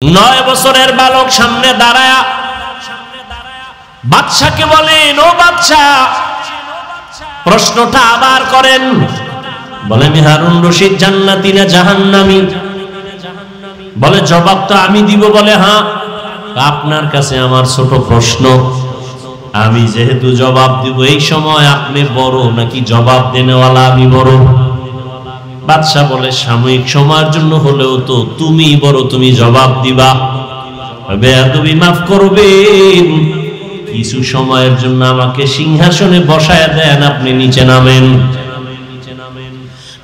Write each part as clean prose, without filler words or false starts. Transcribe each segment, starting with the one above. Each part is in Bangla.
9 বছরের বালক সামনে দাঁড়ায়া বাদশাকে বলেন, ও বাদশা, প্রশ্নটা আবার করেন। বলেন, হারুন রশিদ জান্নাতি না জাহান্নামী? বলে, জবাব তো আমি দিব। বলে, হ্যাঁ, আপনার কাছে আমার ছোট প্রশ্ন, আমি যেহেতু জবাব দিব, এই সময় আপনি বড় নাকি জবাব দেনেওয়ালা আমি বড়? বাদশা বলে, সাময়িক সময়ের জন্য হলেও তো তুমি বড়, তুমি জবাব দিবা। বেয়াদবি মাফ করবেন, কিছু সময়ের জন্য আমাকে সিংহাসনে বসায় দেন, আপনি নিচে নামেন।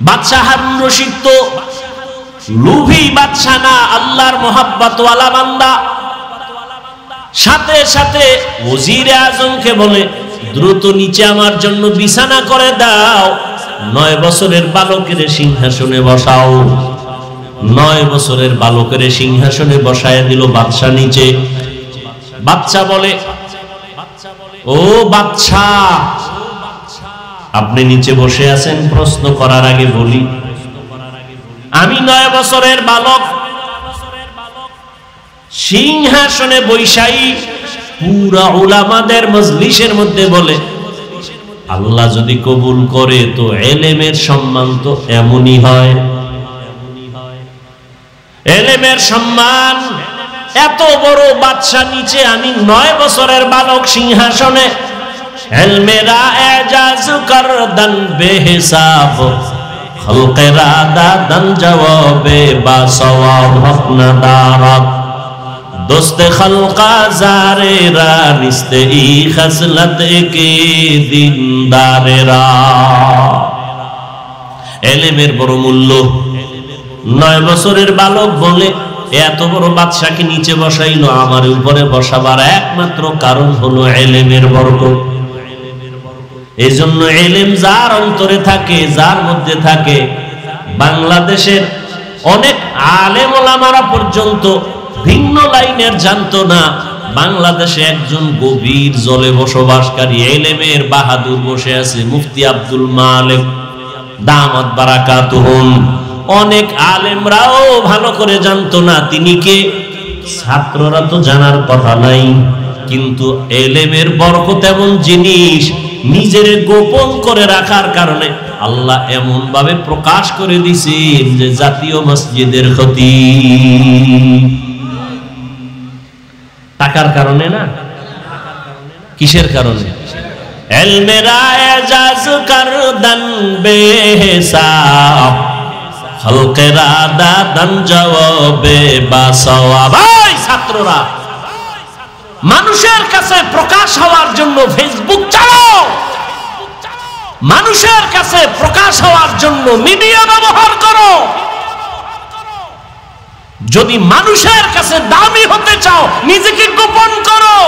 বাদশা হারুন রশিদ তো লোভী বাদশা না, আল্লাহর মোহাব্বতওয়ালা বান্দা। সাথে সাথে ওজিরে আজমকে বলে, দ্রুত নিচে আমার জন্য বিছানা করে দাও, 9 বছরের বালকের সিংহাসনে বসাও। 9 বছরের বালকের সিংহাসনে বসায় দিল বাদশা নিচে। বাদশা বলে, ও বাদশা, আপনি নিচে বসে আছেন, প্রশ্ন করার আগে বলি, আমি 9 বছরের বালক সিংহাসনে বৈশাই পুরা উলামাদের মজলিসের মধ্যে বলে, আল্লাহ যদি কবুল করে তো এলেমের সম্মান তো এমনই হয়। এলেমের সম্মান এত বড় বাদশা নিচে, আমি 9 বছরের বালক সিংহাসনে। এলমেরা এজাজ করদান বেহিসাব, খলকেরা দাদান জওয়াবে বা সওয়াব হকনা দারাত, দোস্তে খলকা জারেরা নিস্তে ই খসলত কে দিনদারেরা। এলেমের বড় মূল্য। 9 বছরের বালক বলে, এত বড় বাদশাকে নিচে বসাইলো, আমার উপরে বসাবার একমাত্র কারণ হলো এলেমের বরকত। এই জন্য এলেম যার অন্তরে থাকে, যার মধ্যে থাকে, বাংলাদেশের অনেক আলেম ওলামারা পর্যন্ত ভিন্ন লাইনের জানতো না। বাংলাদেশে একজন গভীর জলে বসবাসকারী এলেমের বাহাদুর বসে আছে, মুফতি আব্দুল মালিক দামাত বারাকাতুহুম। অনেক আলেমরাও ভালো করে জানতো না তিনি কে, ছাত্ররা তো জানার কথা নাই। কিন্তু এলেমের বরকত এমন জিনিস, নিজের গোপন করে রাখার কারণে আল্লাহ এমন ভাবে প্রকাশ করে দিয়েছেন যে জাতীয় মসজিদের খতিব। টাকার কারণে না, কিসের কারণে? এলমেরা এজাজ করদান বেহিসাব, খলকেরা দাদান জওয়াবে বা সওয়াব। ছাত্ররা, মানুষের কাছে প্রকাশ হওয়ার জন্য ফেসবুক চালাও, মানুষের কাছে প্রকাশ হওয়ার জন্য মিডিয়া ব্যবহার করো। যদি মানুষের কাছে দামি হতে চাও, নিজেকে গোপন করো।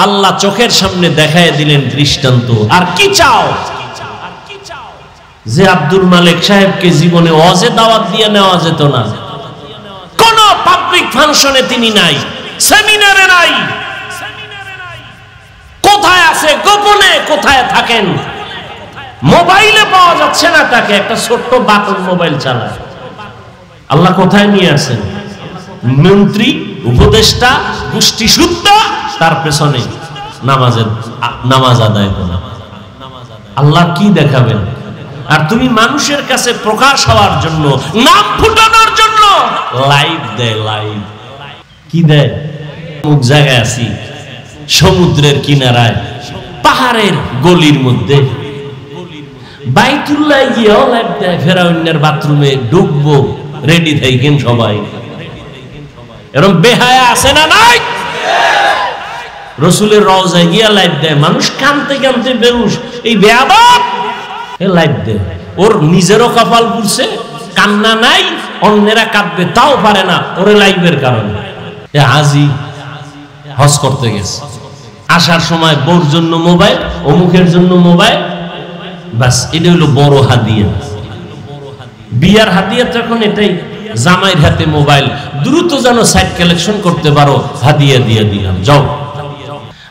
আল্লাহ চোখের সামনে দেখায় দিলেন দৃষ্টান্ত। আর কি চাও? যে আব্দুল মালিক সাহেবকে জীবনে ওয়াজে দাওয়াত দিয়ে নেওয়া যেত না, কোন পাবলিক ফাংশনে তিনি নাই, সেমিনারে নাই, কোথায় আছে গোপনে, কোথায় থাকেন, মোবাইলে পাওয়া যাচ্ছে না তাকে, একটা ছোট্ট বাটন মোবাইল চালায়। আল্লাহ কোথায় নিয়ে আসেন? মন্ত্রী, উপদেষ্টা, গোষ্ঠী সুদ্ধা, তার পেছনে নামাজ আদায় করা। আল্লাহ কি দেখাবেন? আর তুমি মানুষের কাছে প্রকাশ হওয়ার জন্য, নাম ফুটানোর জন্য লাইভ দেয়। লাইভ কি দেয়? অমুক জায়গায় আছি, সমুদ্রের কিনারায়, পাহাড়ের গলির মধ্যে, বাইতুল্লাহ গিয়েও লাইভ দেয়। ফেরাউনের বাথরুমে ঢুকবো, রেডি থাকেন সবাই। এরকম বেহায়া আছে না নাই? রসুলের রওজায় গিয়া লাইভ দেয়, মানুষ কানতে কানতে বেহুশ। এই বেয়াদব লাইভ দেয়, ওর নিজেরও কপাল পুড়ছে, কান্না নাই, অন্যেরা কাঁদবে তাও পারে না, ওরে লাইভের কারণে। আজি হজ করতে গেছে, আসার সময় বউর জন্য মোবাইল, অমুকের জন্য মোবাইল, বাস এটা হলো বড় হাদিয়া। বিয়ার হাদিয়া তখন এটাই, জামাইয়ের হাতে মোবাইল, দ্রুত যেন সাইট কালেকশন করতে পারো, হাদিয়া দিয়ে দিলাম, যাও।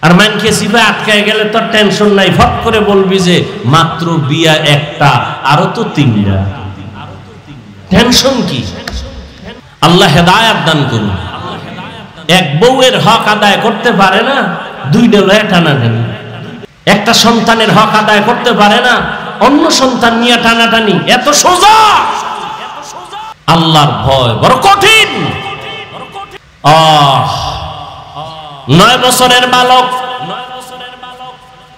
আর মানকে সিফা আটকায় গেলে তো টেনশন নাই, ফট করে বলবি যে মাত্র বিয়া একটা, আরো তো 3টা, টেনশন কি? আল্লাহ হেদায়েত দান করুন। এক বউয়ের হক আদায় করতে পারে না, দুইটা লয়ে টানাটানি। একটা সন্তানের হক আদায় করতে পারে না, অন্য সন্তান নিয়ে টানাটানি। এত সোজা? আল্লাহর ভয় বড় কঠিন। 9 বছরের বালক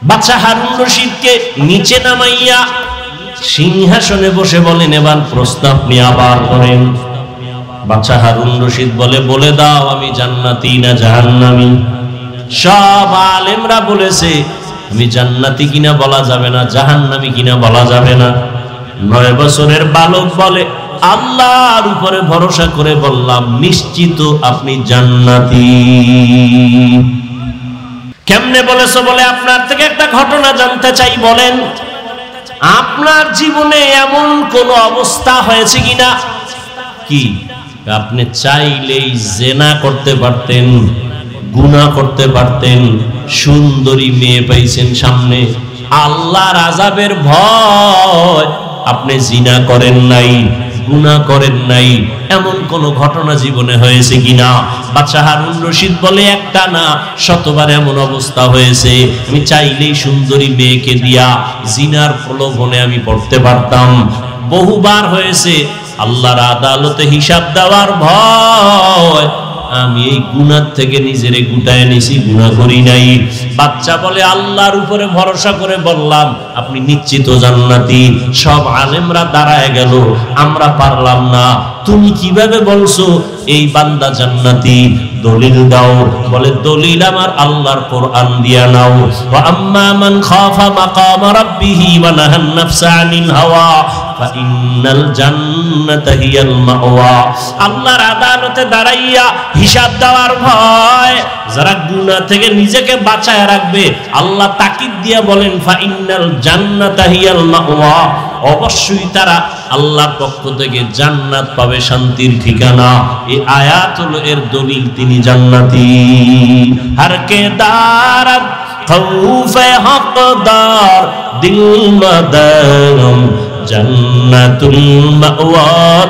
বাদশা হারুন রশিদকে নিচে নামাইয়া সিংহাসনে বসে বলেন, এবার প্রশ্ন আপনি আবার করেন। বাদশা হারুন রশিদ বলে দাও আমি জান্নাতি না জাহান্নামী? সব আলেমরা বলেছে আমি জান্নাতি কিনা বলা যাবে না, জাহান্নামী কিনা বলা যাবে না। 9 বছরের বালক বলে, আল্লাহর উপরে ভরসা করে বললাম নিশ্চিত আপনি জান্নাতি। কেমনে বলেছো? বলে আপনার থেকে একটা ঘটনা জানতে চাই, বলেন আপনার জীবনে এমন কোন অবস্থা হয়েছে কিনা? কি আপনি চাইলেই জেনা করতে পারতেন, গুনাহ করতে পারতেন, সুন্দরী মেয়ে পাইছেন সামনে, আল্লাহর আযাবের ভয় আপনি জিনা করেন নাই, গুনাহ করেন নাই, এমন কোন ঘটনা জীবনে হয়েছে কিনা? বাদশা হারুন রশিদ বলে, একটা না শতবার এমন অবস্থা হয়েছে। আমি চাইলেই সুন্দরী মেয়েকে দিয়া জিনার প্রলোভনে আমি পড়তে পারতাম। বহুবার হয়েছে, আল্লাহর আদালতে হিসাব দেওয়ার ভয় আমি এই গুনাহ থেকে নিজেরে গুটায় নিছি, গুনাহ করি নাই। বাচ্চা বলে, আল্লাহর উপরে ভরসা করে বললাম আপনি নিশ্চিত জান্নাতি। সব আলেমরা দাঁড়ায় গেল, আমরা পারলাম না। তুমি কিভাবে বলছো এই বান্দা জান্নাতি? দলিল দাও। বলে, দলিল আমার আল্লাহর কোরআন দিয়া নাও। ওয়া আম্মা মান খাফা মাকাম রাব্বিহি ওয়া নাহান নাফসা আনিল হাওয়া ফাইন্নাল জান্নাতা হিয়াল মাওয়া। আল্লাহর আদালতে দাঁড়াইয়া হিসাব দেওয়ার ভয় যারা গুনাহ থেকে নিজেকে বাঁচায় রাখবে, আল্লাহ তাকিদ দিয়া বলেন ফাইন্নাল জান্নাতা হিয়াল মাওয়া, অবশ্যই তারা আল্লাহর পক্ষ থেকে জান্নাত পাবে, শান্তির ঠিকানা। এই আয়াত হলো এর দলিল, তিনি জান্নাতি। হর কে দারাত খৌফে হকদার দিল মদরম জান্নাতুল মাওয়া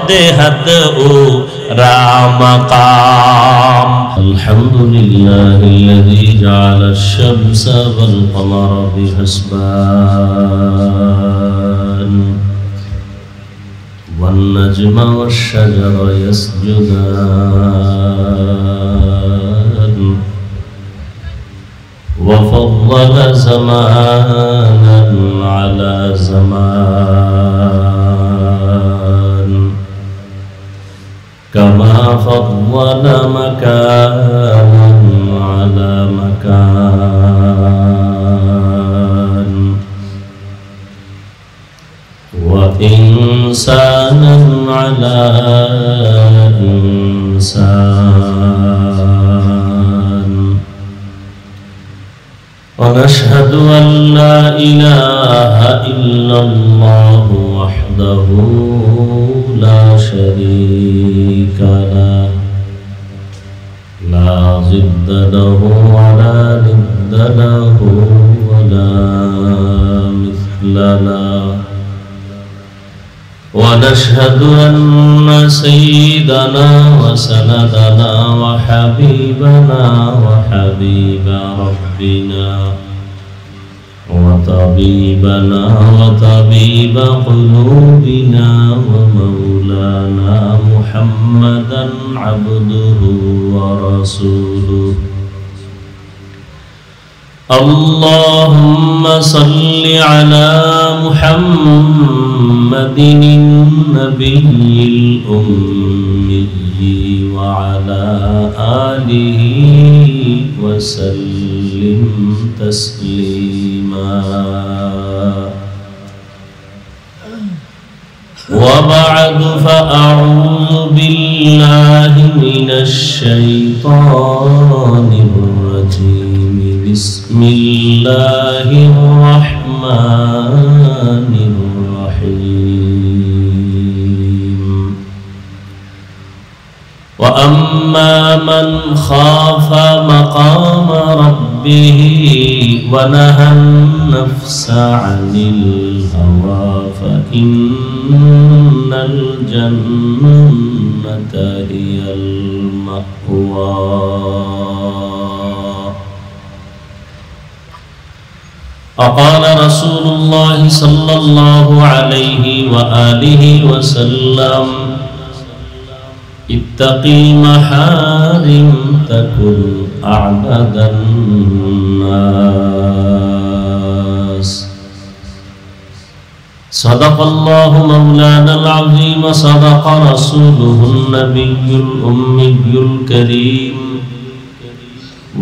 দেহাত ও রামাকাম। আলহামদুলিল্লাহিল্লাযী জাআলাশ শামসা ওয়াল কমারা বিহিসবান ওয়ান নাজমা ওয়াশ শাজারা ইয়াসজুদান ওয়া ফাদ্দালা জামানান আলা জামান কামা ফাদ্দালা মাকানান আলা মাকান ওয়া ইনসানান আলা ইনসান। ونشهد أن لا إله إلا الله وحده لا شريك له لا ضد له ولا ند له ولا مثل له. ونشهد أن سيدنا وسندنا وحبيبنا وحبيب ربنا وطبيبنا وطبيب قلوبنا ومولانا محمدا عبده ورسوله. اللهم صل على محمد النبي الأمي وعلى آله وسلم تسليما. وبعد فأعوذ بالله من الشيطان الرجيم. بسم الله الرحمن الرحيم. وأما من خاف مقام ربه ونهى النفس عن الهوى فإن ইন্নাল জান্নাতা হিয়াল মাওয়া। وقال رسول الله صلى الله عليه وآله وسلم اتقي محارم تكن أعبد الناس. صدق الله مولانا العظيم صدق رسوله النبي الأمي الكريم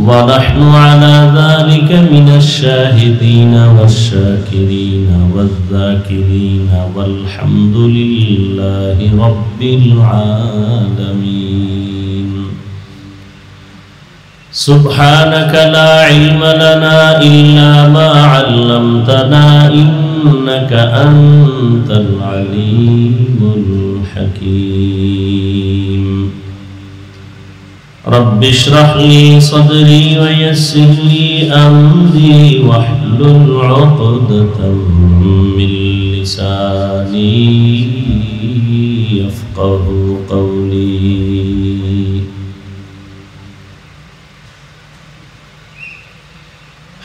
ونحن على ذلك من الشاهدين والشاكرين والذاكرين والحمد لله رب العالمين. سبحانك لا علم لنا إلا ما علمتنا إنك أنت العليم الحكيم. رب اشرح لي صدري ويسر لي أمري واحلل عقدة من لساني يفقه قولي.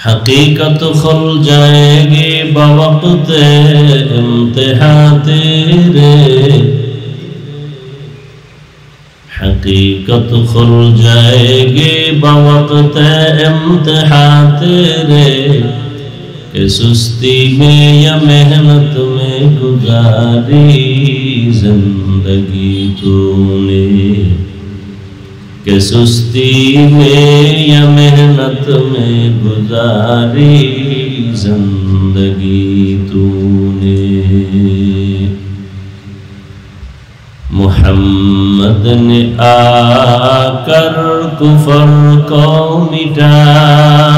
حقیقت کھل جائے گی بوقت امتحان تیرے، حقیقت کھل جائے گی بوقت امتحان تیرے، کہ سستی میں یا محنت میں گزاری زندگی تو نے، کہ سستی میں یا محنت میں گزاری زندگی تو نے. محمد نے آ کر کفر کو مٹایا،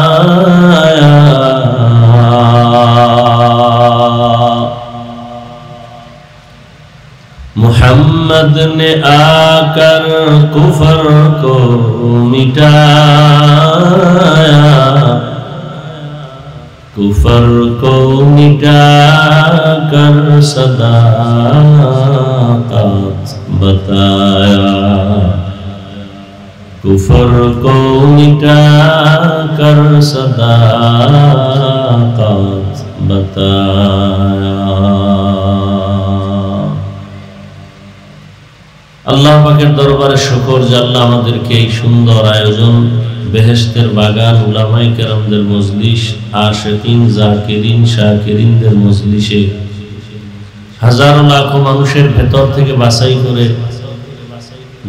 محمد نے آ کر کفر کو مٹایا، کفر کو مٹا کر صداقت بتایا، کفر کو مٹا کر صداقت بتایا. আল্লাহ পাকের দরবারে শুকর যে আল্লাহ আমাদেরকে এই সুন্দর আয়োজন, বেহেশতের বাগান, উলামায়ে কেরামদের মজলিস, আশিকিন, জাকিরিন, শাকিরিনদের মজলিসে হাজারো লাখো মানুষের ভেতর থেকে বাছাই করে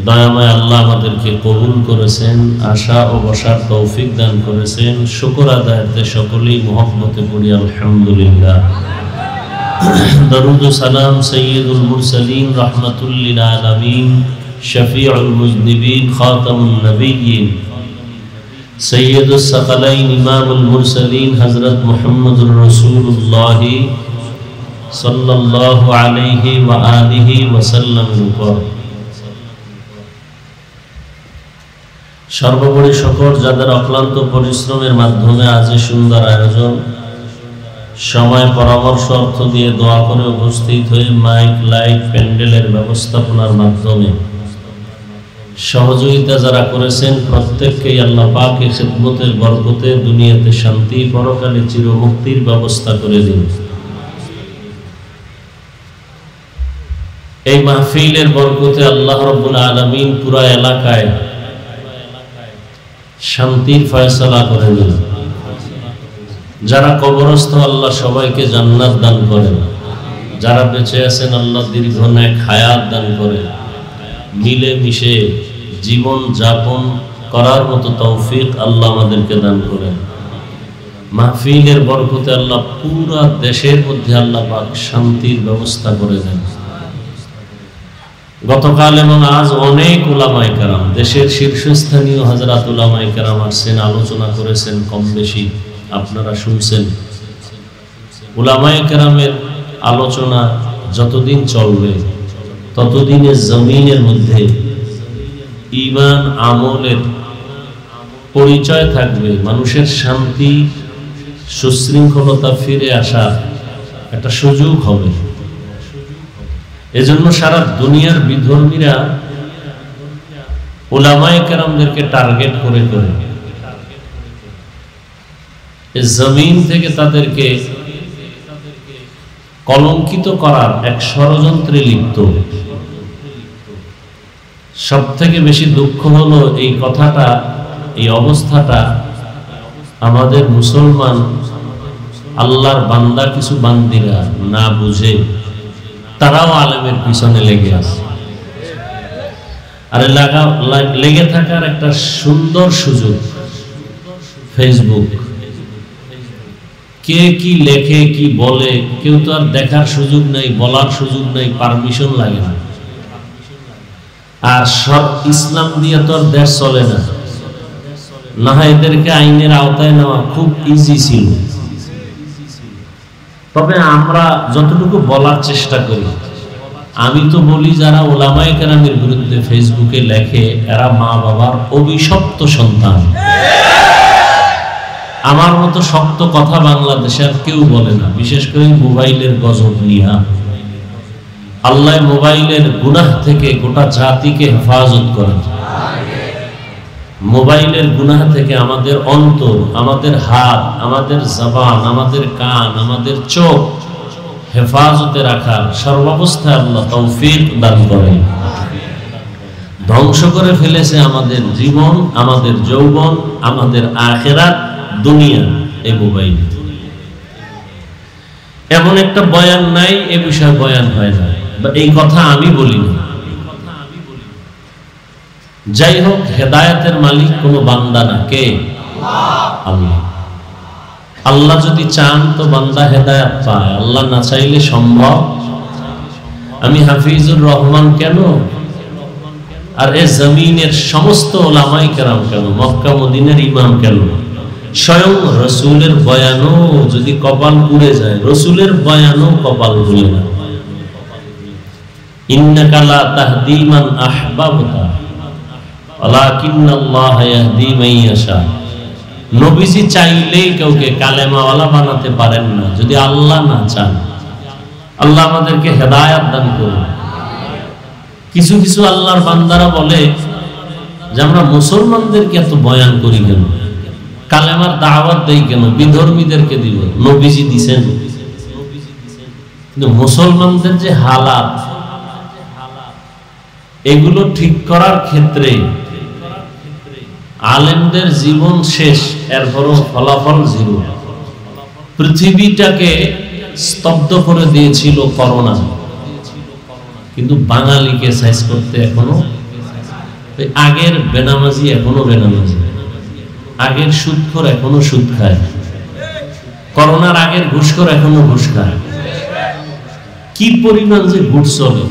দয়াময় আল্লাহ আমাদেরকে কবুল করেছেন, আশা ও বসার তৌফিক দান করেছেন। শুকর আদায়তে সকলেই মুহাব্বতে পড়ি আলহামদুলিল্লাহ। দরুদ ও সালাম সৈয়দুল মুরসালিন রাহমাতুল লিল আলামিন শফিউল মুজনিবিন খাতামুন নবিয়্যিন সৈয়দুস সাকালাইন ইমামুল মুরসালিন হযরত মুহাম্মদুর রাসূলুল্লাহ সাল্লাল্লাহু আলাইহি ওয়া আলিহি ওয়াসাল্লামের উপর সর্বোপরি শুকর যাদের অক্লান্ত পরিশ্রমের মাধ্যমে আজ এই সুন্দর আয়োজন, সময় পরামর্শ অর্থ দিয়ে দোয়া করে উপস্থিত হয়ে মাইক লাইট প্যান্ডেলের ব্যবস্থাপনার মাধ্যমে সহযোগিতা যারা করেছেন প্রত্যেককেই আল্লাহ পাক এই খিদমতের বরকতে দুনিয়াতে শান্তি, পরকালে চিরমুক্তির ব্যবস্থা করে দিন। এই মাহফিলের বরকতে আল্লাহ রাব্বুল আলামিন পুরা এলাকায় শান্তির ফয়সালা করে দিন। যারা কবরস্থ আল্লাহ সবাইকে জান্নাত দান করেন, যারা বেঁচে আছেন আল্লাহ দীর্ঘ নেক হায়াত দান করেন, মিলে মিশে জীবন যাপন করার মতো তৌফিক আল্লাহ আমাদেরকে দান করেন। মাহফিলের বরকতে আল্লাহ পুরা দেশের মধ্যে আল্লাহ পাক শান্তির ব্যবস্থা করে দেন। গতকাল এবং আজ অনেক উলামায়ে কেরাম, দেশের শীর্ষস্থানীয় হযরত উলামায়ে কেরাম আসছেন, আলোচনা করেছেন, কম বেশি আপনারা শুনছেন। উলামায়ে কেরামের আলোচনা যতদিন চলবে ততদিনের জমিনের মধ্যে ঈমান আমলের পরিচয় থাকবে, মানুষের শান্তি সুশৃঙ্খলতা ফিরে আসার একটা সুযোগ হবে। এজন্য সারা দুনিয়ার বিধর্মীরা উলামায়ে কেরামদেরকে টার্গেট করে করে জমিন থেকে তাদেরকে কলঙ্কিত করার এক ষড়যন্ত্রে লিপ্ত। সব থেকে বেশি দুঃখ হলো এই কথাটা, এই অবস্থাটা আমাদের মুসলমান আল্লাহর বান্দা কিছু বান্দিরা না বুঝে তারাও আলেমের পিছনে লেগে আছে। আরে লেগে থাকার একটা সুন্দর সুযোগ ফেসবুক। কে কি লেখে কি বলে কেউ তো আর দেখার সুযোগ নাই, বলার সুযোগ নাই, পারমিশন লাগে না। আর সব ইসলাম দিয়ে তো আর দেশ চলে না, না হয় এদেরকে আইনের আওতায় নেওয়া খুব ইজি ছিল। তবে আমরা যতটুকু বলার চেষ্টা করি, আমি তো বলি যারা উলামায়ে কেরামের বিরুদ্ধে ফেসবুকে লেখে এরা মা বাবার অভিশপ্ত সন্তান। আমার মতো শক্ত কথা বাংলাদেশে আর কেউ বলে না, বিশেষ করে মোবাইলের গজব নিয়া। আল্লাহ মোবাইলের গুনাহ থেকে গোটা জাতিকে হেফাজত করেন। মোবাইলের গুনাহ থেকে আমাদের অন্তর, আমাদের হাত, আমাদের জবান, আমাদের কান, আমাদের চোখ হেফাজতে রাখার সর্বাবস্থায় আল্লাহ তৌফিক দান করেন। ধ্বংস করে ফেলেছে আমাদের জীবন, আমাদের যৌবন, আমাদের আখিরাত, দুনিয়া এই মোবাইল। এমন একটা বয়ান নাই এ বিষয়ে বয়ান হয় না, এই কথা আমি বলি না। যাই হোক, হেদায়েতের মালিক কোনো বান্দা না, কে? আল্লাহ। আল্লাহ যদি চান তো বান্দা হেদায়েত পায়, আল্লাহ না চাইলে সম্ভব। আমি হাফিজুর রহমান কেন, আর এ জমিনের সমস্ত উলামায়ে কেরাম কেন, মক্কা মদিনার ইমাম কেন, স্বয়ং রসুলের বয়ানও যদি কপাল পুড়ে যায়, রসুলের বয়ানও কপাল ভুলে না। ইন্নাকা লা তাহদি মান আহবাবতা ওয়ালাকিন্নাল্লাহা ইয়াহদি মান ইয়াশা। নবীজি চাইলেই কাউকে কালেমাওয়ালা বানাতে পারেন না যদি আল্লাহ না চান। আল্লাহ আমাদেরকে হেদায়েত দান করুন। কিছু কিছু আল্লাহর বান্দারা বলে যে আমরা মুসলমানদেরকে এত বয়ান করি কেন, কালেমার দাওয়াত দেই কেন, বিধর্মীদেরকে দিব। নবীজি দিবেন, কিন্তু মুসলমানদের যে হালাত এগুলো ঠিক করার ক্ষেত্রে আলেমদের জীবন শেষ, এরপরও ফলাফল জিরো। পৃথিবীটাকে স্তব্ধ করে দিয়েছিল করোনা, কিন্তু বাঙালিকে সাইজ করতে এখনো আগের বেনামাজি এখনো বেনামাজি, আগের সুদখোর এখনো সুদ খায়, করোনার আগের ঘুষখোর এখনো ঘুষ খায়। কি পরিমাণ যে ঘুষ চলে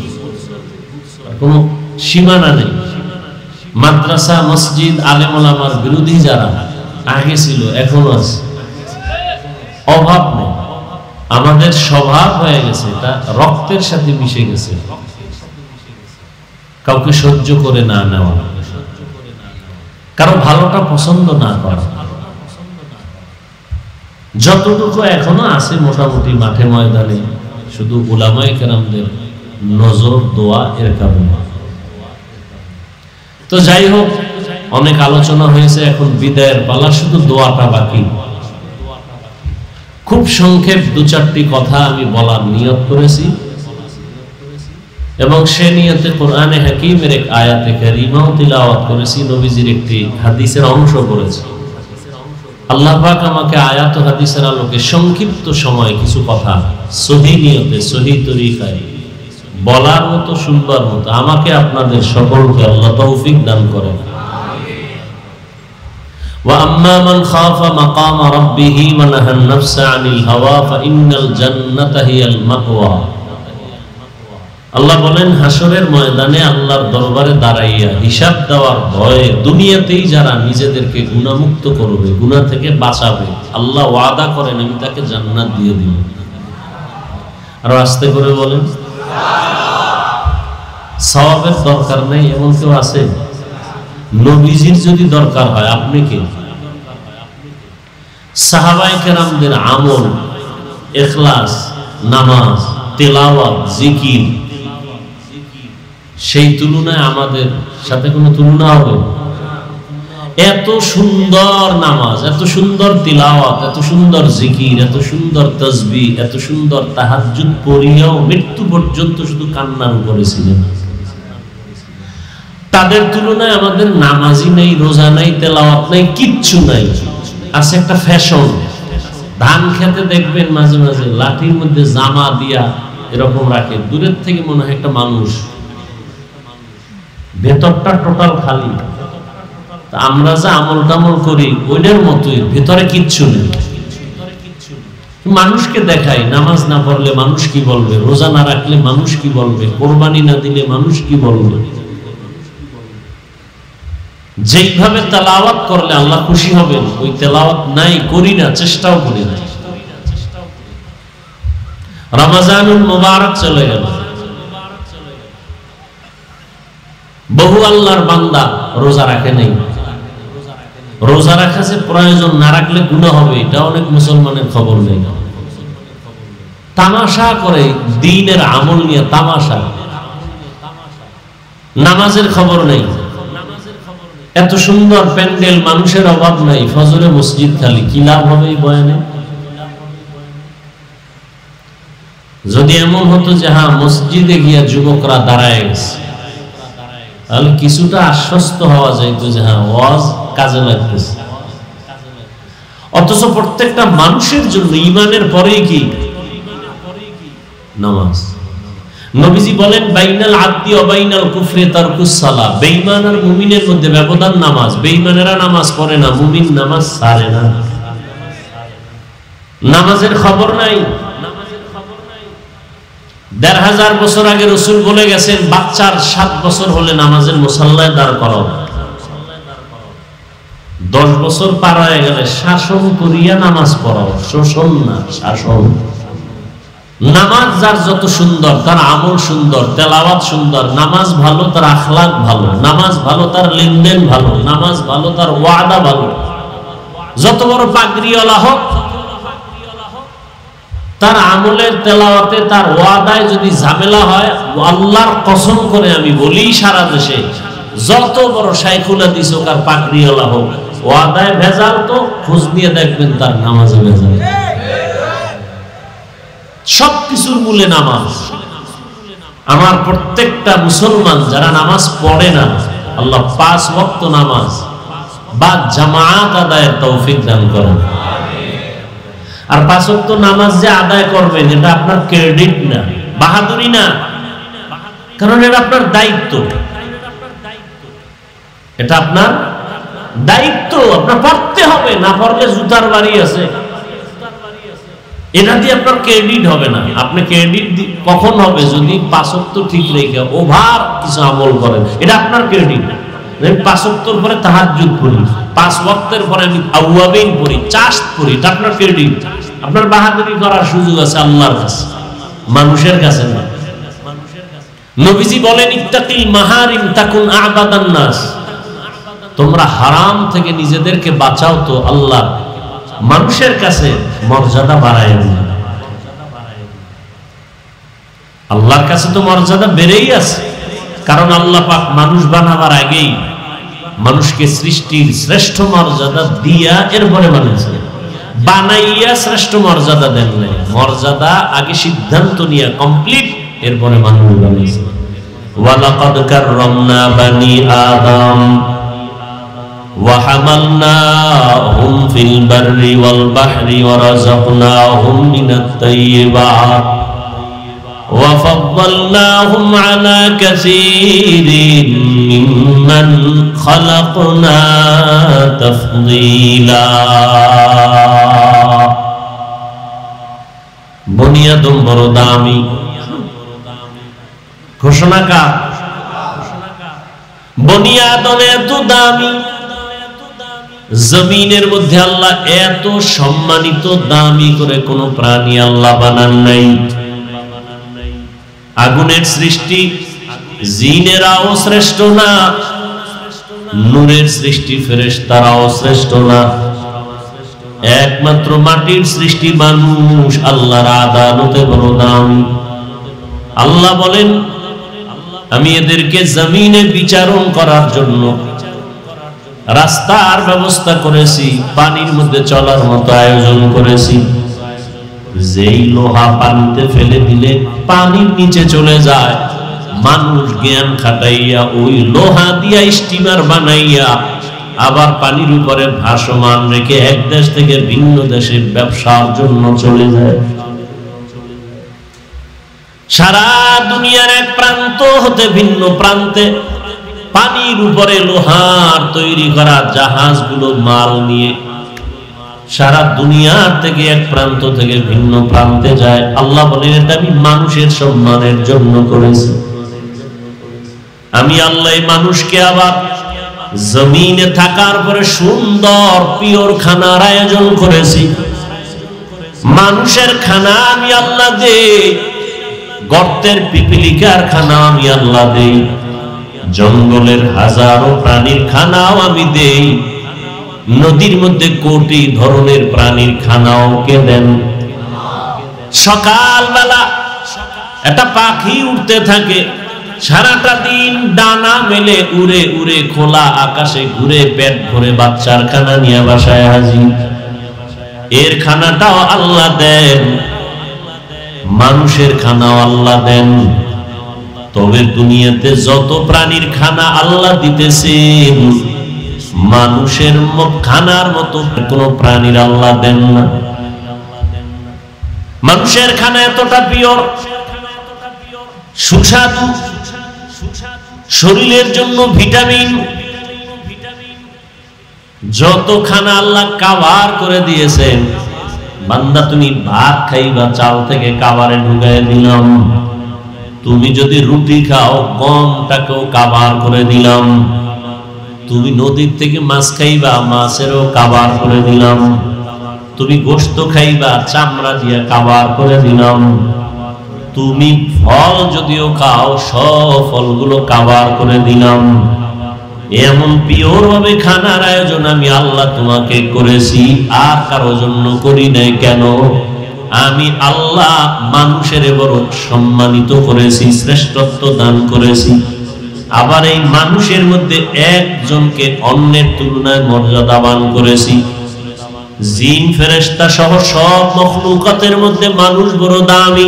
কোনো সীমানা নেই। মাদ্রাসা মসজিদ আলেম ওলামার বিরোধী যারা আগে ছিল এখনো আছে, অভাব নেই। আমাদের স্বভাব হয়ে গেছে, তা রক্তের সাথে মিশে গেছে, কাউকে সহ্য করে না নেওয়া, কারো ভালোটা পছন্দ না করা। যতটুকু এখনো আছে মোটামুটি মাঠে ময়দানে, শুধু উলামায়ে কেরামদের নজর, দোয়া, এর কারণে। তো যাই হোক, অনেক আলোচনা হয়েছে, এখন বিদায়ের পালা, শুধু দোয়াটা বাকি। খুব সংক্ষেপ দু চারটি কথা আমি বলার নিয়ত করেছি, এবং সে নিয়তে কোরআনে হাকিমের এক আয়াতে কারিমাও তিলাওয়াত করেছি, নবীজির একটি হাদিসের অংশ করেছি। আল্লাহ পাক আমাকে আয়াত ও হাদিসের আলোকে সংক্ষিপ্ত সময়ে কিছু কথা সহি নিয়তে, সহি তরিকায় বলার মতো, শুনবার মতো আমাকে আপনাদের সকলকে আল্লাহ তৌফিক দান করেন। ওয়া আম্মা মান খাফা মাকাম রাব্বিহি ওয়া নাহান নাফসা আনিল হাওয়া ফাইন্নাল জান্নাতা হিয়াল মাওয়া। আল্লাহ বলেন, হাসরের ময়দানে আল্লাহর দরবারে দাঁড়াইয়া হিসাব দেওয়ার ভয়ে দুনিয়াতেই যারা নিজেদেরকে গুনাহমুক্ত করবে, গুনাহ থেকে বাঁচাবে, আল্লাহ ওয়াদা করেন আমি তাকে জান্নাত দিয়ে দিব। আর আস্তে করে বলেন, সওয়াবের দরকার নেই এমন কেউ আছে? নবীজির যদি দরকার হয়, আপনি কে? সাহাবায়ে কেরামদের আমল, ইখলাস, নামাজ, তেলাওয়াত, জিকির, সেই তুলনায় আমাদের সাথে কোনো তুলনা হবে? এত সুন্দর নামাজ, এত সুন্দর তিলাওয়াত, এত সুন্দর জিকির, এত সুন্দর তাসবিহ, এত সুন্দর তাহাজ্জুদ পড়িয়াও মৃত্যু পর্যন্ত শুধু কান্নার উপরে ছিলেন। তাদের তুলনায় আমাদের নামাজই নেই, রোজা নাই, তেলাওয়াত নাই, কিচ্ছু নাই। আছে একটা ফ্যাশন। ধান খেতে দেখবেন মাঝে মাঝে লাঠির মধ্যে জামা দিয়া এরকম রাখে, দূরের থেকে মনে হয় একটা মানুষ, ভেতরটা টোটাল খালি। আমরা যা আমল টামল করি ওইটার মতোই, ভেতরে কিচ্ছু নেই। মানুষকে দেখাই, নামাজ না পড়লে মানুষ কি বলবে, রোজা না রাখলে মানুষ কি বলবে, কোরবানি না দিলে মানুষ কি বলবে। যেইভাবে তেলাওয়াত করলে আল্লাহ খুশি হবেন, ওই তেলাওয়াত নাই, করি না, চেষ্টাও করি না। রমজানুল মুবারক চলে গেল, বহু আল্লাহর বান্দা রোজা রাখে নাই। রোজা রাখা যে প্রয়োজন, না রাখলে গুনাহ হবে, এটা অনেক মুসলমানের খবর নেই। তামাশা করে দ্বীনের আমল নিয়ে, তামাশা। নামাজের খবর নেই। এত সুন্দর প্যান্ডেল, মানুষের অভাব নাই, ফজরে মসজিদ খালি, কি লাভ হবে এই বয়ানে? যদি এমন হতো যে হ্যাঁ মসজিদে গিয়া যুবকরা দাঁড়ায় গেছে, তাহলে কিছুটা আশ্বস্ত হওয়া যাইতো যে হ্যাঁ ওয়াজ কাজে লাগতেছে। অথচ প্রত্যেকটা মানুষের জন্য ঈমানের পরেই কি নামাজ। নবীজি বলেন বাইনাল আবদি ওয়া বাইনাল কুফরি তারকুস সালাহ, বেঈমান আর মুমিনের মধ্যে ব্যবধান নামাজ। বেঈমানেরা নামাজ পড়ে না, মুমিন নামাজ ছাড়ে না। নামাজের খবর নাই। ১৫০০ বছর আগে রাসূল বলে গেছেন, বাচ্চার ৭ বছর হলে নামাজের মুসাল্লায় দাঁড় করাও। ১০ বছর পার হয়ে গেলে শাসন করিয়া নামাজ পড়াও, শোষণ না, শাসন। নামাজ যার যত সুন্দর, তার আমল সুন্দর, তেলাওয়াত সুন্দর। নামাজ ভালো, তার আখলাক ভালো। নামাজ ভালো, তার লেনদেন ভালো। নামাজ ভালো, তার ওয়াদা ভালো। যত বড় পাগড়িওয়ালা হোক, তার আমলের তেলাওয়াতে, তার ওয়াদায় যদি ঝামেলা হয়, আল্লাহর কসম করে আমি বলি, সারা দেশে যত বড় শাইখুল হাদিস হোক আর পাগড়িওয়ালা হোক, ওয়াদায় ভেজাল তো খোঁজ নিয়ে দেখবেন তার নামাজে ভেজাল। সবকিছুর মূলে নামাজ। আমার প্রত্যেকটা মুসলমান যারা নামাজ পড়ে না, আল্লাহ ৫ ওয়াক্ত নামাজ বা জামাত আদায়ের তৌফিক দান করেন। আর ৫ ওয়াক্ত নামাজ যে আদায় করবেন, এটা আপনার ক্রেডিট না, বাহাদুরি না, কারণ এটা আপনার দায়িত্ব। এটা আপনার দায়িত্ব, আপনার পড়তে হবে। না পড়লে জুতার বাড়ি আছে, এটা দিয়ে আপনার ক্রেডিট হবে না। আপনি ক্রেডিট কখন হবে? যদি ৫ ওয়াক্ত ঠিক রেখে ওভার কিছু আমল করেন, এটা আপনার ক্রেডিট। ৫ ওয়াক্তের পরে তাহাজ্জুদ পড়ি, ৫ ওয়াক্তের পরে আমি আওয়াবিন পড়ি, চাষ পড়ি, এটা আপনার ক্রেডিট। আপনার বাহাদুরি করার সুযোগ আছে আল্লাহর কাছে, মানুষের কাছে না। নবীজি বলেন, ইত্তাকিল মাহারিম তাকুন আবাদান নাস। তোমরা হারাম থেকে নিজেদেরকে বাঁচাও তো আল্লাহ মানুষের কাছে মর্যাদা বাড়ায় দিন। আল্লাহর কাছে তো মর্যাদা বেড়েই আছে, কারণ আল্লাহ পাক মানুষ বানাবার আগেই মানুষকে সৃষ্টির শ্রেষ্ঠ মর্যাদা দিয়া এরপরে বানিয়েছেন। বানাইয়া শ্রেষ্ঠ মর্যাদা দেন নাই, মর্যাদা আগে সিদ্ধান্ত নিয়ে কমপ্লিট, এরপরে মানুষ বানিয়েছেন। ওয়ালাকাদ কাররামনা বানি আদম وحملناهم في البر والبحر ورزقناهم من الطيبات وفضلناهم على كثير ممن خلقنا تفضيلا। বনি আদম বড় দামি। ঘোষণা কার? বনি আদম এত দামি, জমিনের মধ্যে আল্লাহ এত সম্মানিত দামি করে কোন প্রাণী আল্লাহ বানান নাই। আগুনের সৃষ্টি জিনেরাও শ্রেষ্ঠ না, নূরের সৃষ্টি ফেরেশতারাও শ্রেষ্ঠ না, একমাত্র মাটির সৃষ্টি মানুষ আল্লাহর আদালতে বড় দামি। আল্লাহ বলেন, আমি এদেরকে জমিনে বিচারণ করার জন্য রাস্তার ব্যবস্থা করেছি, পানির মধ্যে চলার মতো আয়োজন করেছি। যেই লোহা পানিতে ফেলে দিলে পানির নিচে চলে যায়, মানুষ জ্ঞান খাটাইয়া ওই লোহা দিয়া স্টিমার বানাইয়া আবার পানির উপরে ভাসমান রেখে এক দেশ থেকে ভিন্ন দেশে ব্যবসার জন্য চলে যায়। সারা দুনিয়ার এক প্রান্ত হতে ভিন্ন প্রান্তে পানির উপরে লোহার তৈরি করা জাহাজগুলো মাল নিয়ে সারা দুনিয়ার থেকে এক প্রান্ত থেকে ভিন্ন প্রান্তে যায়। আল্লাহ বলেন, এটা আমি মানুষের সম্মানের জন্য করেছি। আমি আল্লাহ মানুষকে আবার জমিনে থাকার পরে সুন্দর পিওর খানার আয়োজন করেছি। মানুষের খানা আমি আল্লাহ দেই, গর্তের পিপিলিকার খানা আমি আল্লাহ দেই, জঙ্গলের হাজারো প্রাণীর খানাও আমি দেই, নদীর মধ্যে কোটি ধরনের প্রাণীর খানাও কে দেন। সকালবেলা একটা পাখি উঠতে থাকে, সারাটা দিন ডানা মেলে উড়ে উড়ে খোলা আকাশে ঘুরে পেট ভরে বাচ্চার খানা নিয়ে বাসায় হাজির। এর খানাটাও আল্লাহ দেন, মানুষের খানাও আল্লাহ দেন। তবে দুনিয়াতে যত প্রাণীর খানা আল্লাহ দিতেছেন, মানুষের খানার মতো কোন প্রাণীর আল্লাহ দেন না। মানুষের খানা এতটা পিওর, সুস্বাদু, শরীরের জন্য ভিটামিন, যত খানা আল্লাহ কাভার করে দিয়েছেন। বান্দা তুমি ভাত খাইবা, চাল থেকে কাভারে ঢুকাই দিলাম। তুমি যদি রুটি খাও, গমটাকেও কাভার করে দিলাম। তুমি নদীর থেকে মাছ খাইবা, মাছেরও কাভার করে দিলাম। তুমি গোশত খাইবা, চামড়া দিয়ে কাভার করে দিলাম। তুমি ফল যদিও খাও, সব ফলগুলো কাভার করে দিলাম। এমন পিওর ভাবে খানার আয়োজন আমি আল্লাহ তোমাকে করেছি, আর কারো জন্য করি নাই। কেন? আমি আল্লাহ মানুষের বড় সম্মানিত করেছি, শ্রেষ্ঠত্ব দান করেছি। আবার এই মানুষের মধ্যে একজনকে অন্যের তুলনায় মর্যাদাবান করেছি। জিন ফেরেশতা সহ সব মখলুকাতের মধ্যে মানুষ বড় দামি।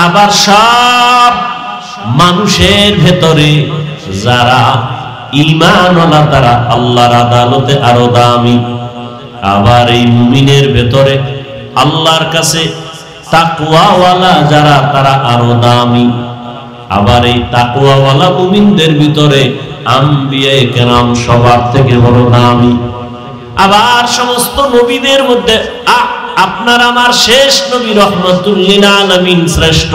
আবার সব মানুষের ভেতরে যারা ঈমানওয়ালা তারা আল্লাহর আদালতে আরো দামি। আবার এই মুমিনের ভেতরে আল্লাহর কাছে তাকওয়াওয়ালা যারা তারা আরো দামি। আবার এই তাকওয়াওয়ালা মুমিনদের ভিতরে আম্বিয়ায়ে কেরাম সবার থেকে বড় দামি। আবার সমস্ত নবীদের মধ্যে আপনার আমার শেষ নবী রহমাতুল লিল আলামিন শ্রেষ্ঠ।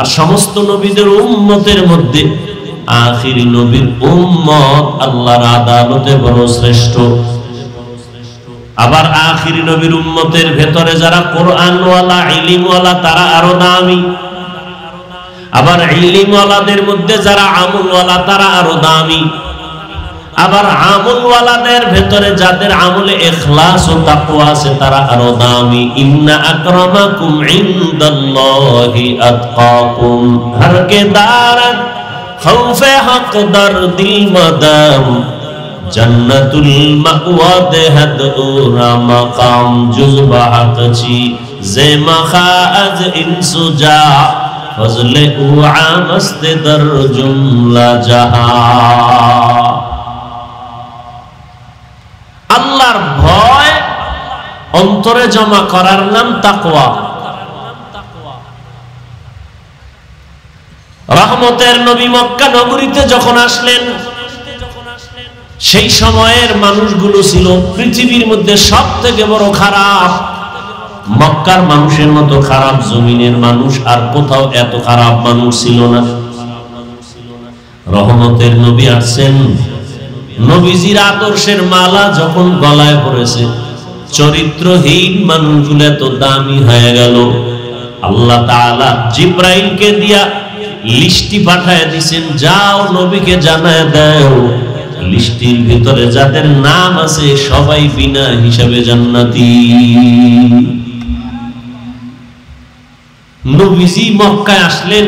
আর সমস্ত নবীদের উম্মতের মধ্যে আখিরি নবীর উম্মত আল্লাহর আদালতে বড় শ্রেষ্ঠ। আবার আখিরি নবীর উম্মতের ভেতরে যারা কোরআনওয়ালা, ইলমওয়ালা তারা আরো দামি। আবার ইলমওয়ালাদের মধ্যে যারা আমলওয়ালা তারা আরো দামি। আবার আমলওয়ালাদের ভেতরে যাদের আমলে ইখলাস ও তাকওয়া আছে তারা আরো দামি। ইন্না আকরামাকুম ইনদাল্লাহি আতকাকুম। হরকে দারাত খৌফে হক দরদিল মাদাম জান্নাতুল মাওয়া দেহাদ ওরা মাকাম জুজবা হকচি জে মাখাজ ইনসুজা ফজলে উ আমস্তে দর জুমলা জাহা। আল্লাহর ভয় অন্তরে জমা করার নাম তাকওয়া। রহমতের নবী মক্কা নগরীতে যখন আসলেন, সেই সময়ের মানুষগুলো ছিল পৃথিবীর মধ্যে সব থেকে বড় খারাপ। মক্কার মানুষের মতো খারাপ জমিনের মানুষ আর কোথাও এত খারাপ মানুষ ছিল না। রহমতের নবী আসছেন, নবীজির আদর্শের মালা যখন গলায় পড়েছে, চরিত্রহীন মানুষগুলো এত দামি হয়ে গেল। আল্লাহ তাআলা জিব্রাইলকে দিয়া লিস্টি পাঠায় দিয়েছেন, যাও নবীকে জানায় দাও লিস্টির ভিতরে যাদের নাম আছে সবাই বিনা হিসাবে জান্নাতি। নবীজি মক্কায় আসলেন,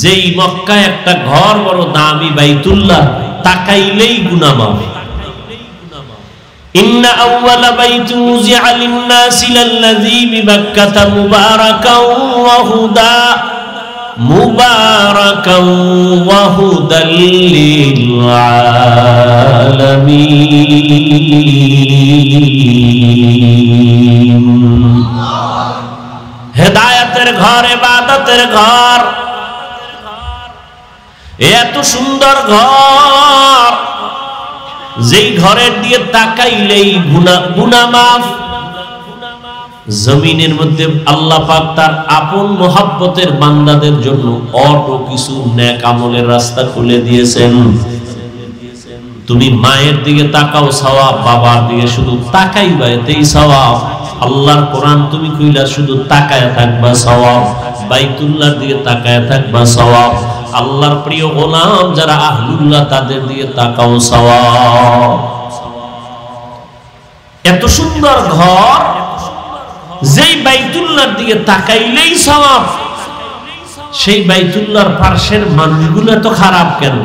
যেই মক্কায় একটা ঘর বড় দামি বাইতুল্লাহ, তাকাইলেই গুনাহ মাফ। ইন্না আউওয়ালা বাইতিন উযিআ লিন-নাসি লাল্লাযী বিবাক্কাতা মুবারাকাও ওয়া হুদা মুবারাকাও ওয়া হুদাল লিল আলামিন। হেদায়েতের ঘর, ইবাদতের ঘর, এত সুন্দর ঘর, যেই ঘরের দিকে তাকাইলেই গুনাহ মাফ। জমিনের মধ্যে আল্লাহ পাক তার আপন মোহাব্বতের বান্দাদের জন্য অটো কিছু নেক আমলের রাস্তা খুলে দিয়েছেন। তুমি মায়ের দিকে তাকাও সওয়াব, বাবার দিকে শুধু তাকাইবা এতেই সওয়াব। আল্লাহর কোরআন তুমি কইলা শুধু তাকায় থাকবা সওয়াব, বাইতুল্লাহর দিকে তাকায় থাকবা সওয়াব। আল্লাহর প্রিয় গোলাম যারা আহলুল্লাহ তাদের দিকে তাকাও সওয়াব। এত সুন্দর ঘর, যেই বাইতুল্লাহর দিকে তাকাইলেই সওয়াব, সেই বাইতুল্লাহর পাশের মানুষগুলো তো খারাপ কেন?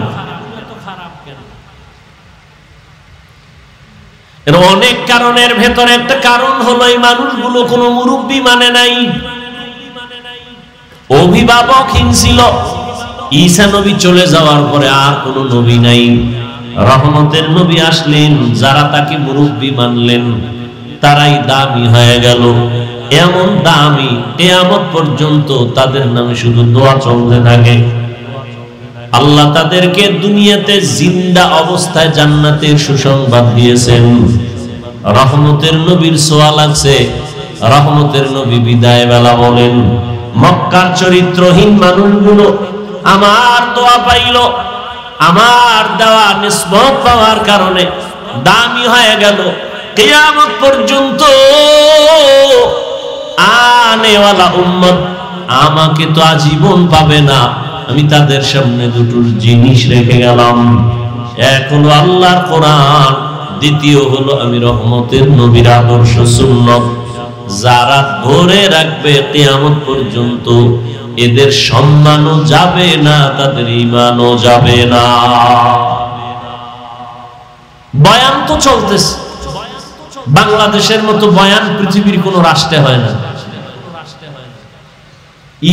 এর অনেক কারণের ভেতরে একটা কারণ হলো এই মানুষগুলো কোনো মুরব্বি মানে নাই, অভিভাবকহীন ছিল। ঈসা নবী চলে যাওয়ার পরে আর কোনো নবী নাই। রহমতের নবী আসলেন, যারা তাকে মুরব্বি মানলেন তারাই দামি হয়ে গেল। এমন দামি কিয়ামত পর্যন্ত তাদের নামে শুধু দোয়া চলতে থাকে। আল্লাহ তাদেরকে দুনিয়াতে জিন্দা অবস্থায় জান্নাতের সুসংবাদ দিয়েছেন। রহমতের নবীর ছোঁয়া লাগছে, রহমতের নবী বিদায় বেলা বলেন, মক্কার চরিত্রহীন মানুষগুলো আমার দোয়া পাইল, আমার দেওয়া নিসবত পাওয়ার কারণে দামি হয়ে গেল। কিয়ামত পর্যন্ত আনেওয়ালা উম্মত আমাকে তো আজীবন পাবে না। আমি তাদের সামনে দুটো জিনিস রেখে গেলাম, এক হলো আল্লাহর কোরআন, দ্বিতীয় হলো আমি রহমতের নবীর আদর্শ সুন্নাত। যারা ধরে রাখবে কিয়ামত পর্যন্ত, এদের সম্মানও যাবে না, তাদের ঈমানও যাবে না। বয়ান তো চলতেছে, বাংলাদেশের মতো বয়ান পৃথিবীর কোন রাষ্ট্রে হয় না।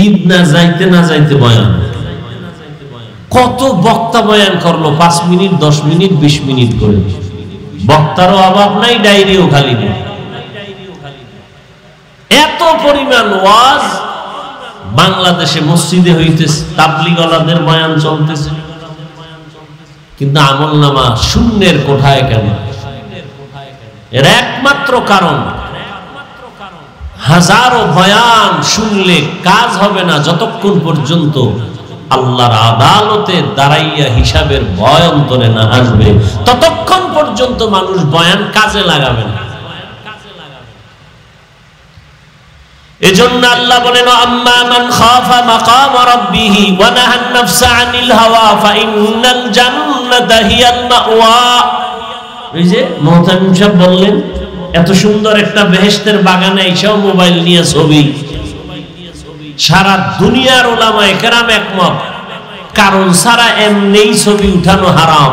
ঈদ না যাইতে না যাইতে বয়ান, কত বক্তা বয়ান করলো, 5 মিনিট 10 মিনিট 20 মিনিট করে। বক্তারও অভাব নাই, ডায়েরিও খালি নেই। এত পরিমাণ ওয়াজ বাংলাদেশে মসজিদে হইতেছে, তাবলীগওয়ালাদের বয়ান চলতেছে, কিন্তু আমলনামা শূন্যের কোঠায় কেন? এর একমাত্র কারণ, হাজারো বয়ান শুনলে কাজ হবে না যতক্ষণ পর্যন্ত আল্লাহর আদালতে দাঁড়াইয়া হিসাবের ভয় অন্তরে না আসবে, ততক্ষণ পর্যন্ত মানুষ বয়ান কাজে লাগাবে না। এজন্য আল্লাহ বলেন, আম্মা মান খাফা মাকাম রাব্বিহি ওয়া নাহান নাফসা আনিল হাওয়া ফাইন্নাল জান্নাতা হিয়াল মাওয়া। এই যে মুহতামিম সাহেব বললেন, এত সুন্দর একটা বেহেশতের বাগানে এসেও মোবাইল নিয়ে ছবি। সারা দুনিয়ার উলামায়ে কেরাম একমত, কারণ সারা এমনিই ছবি উঠানো হারাম।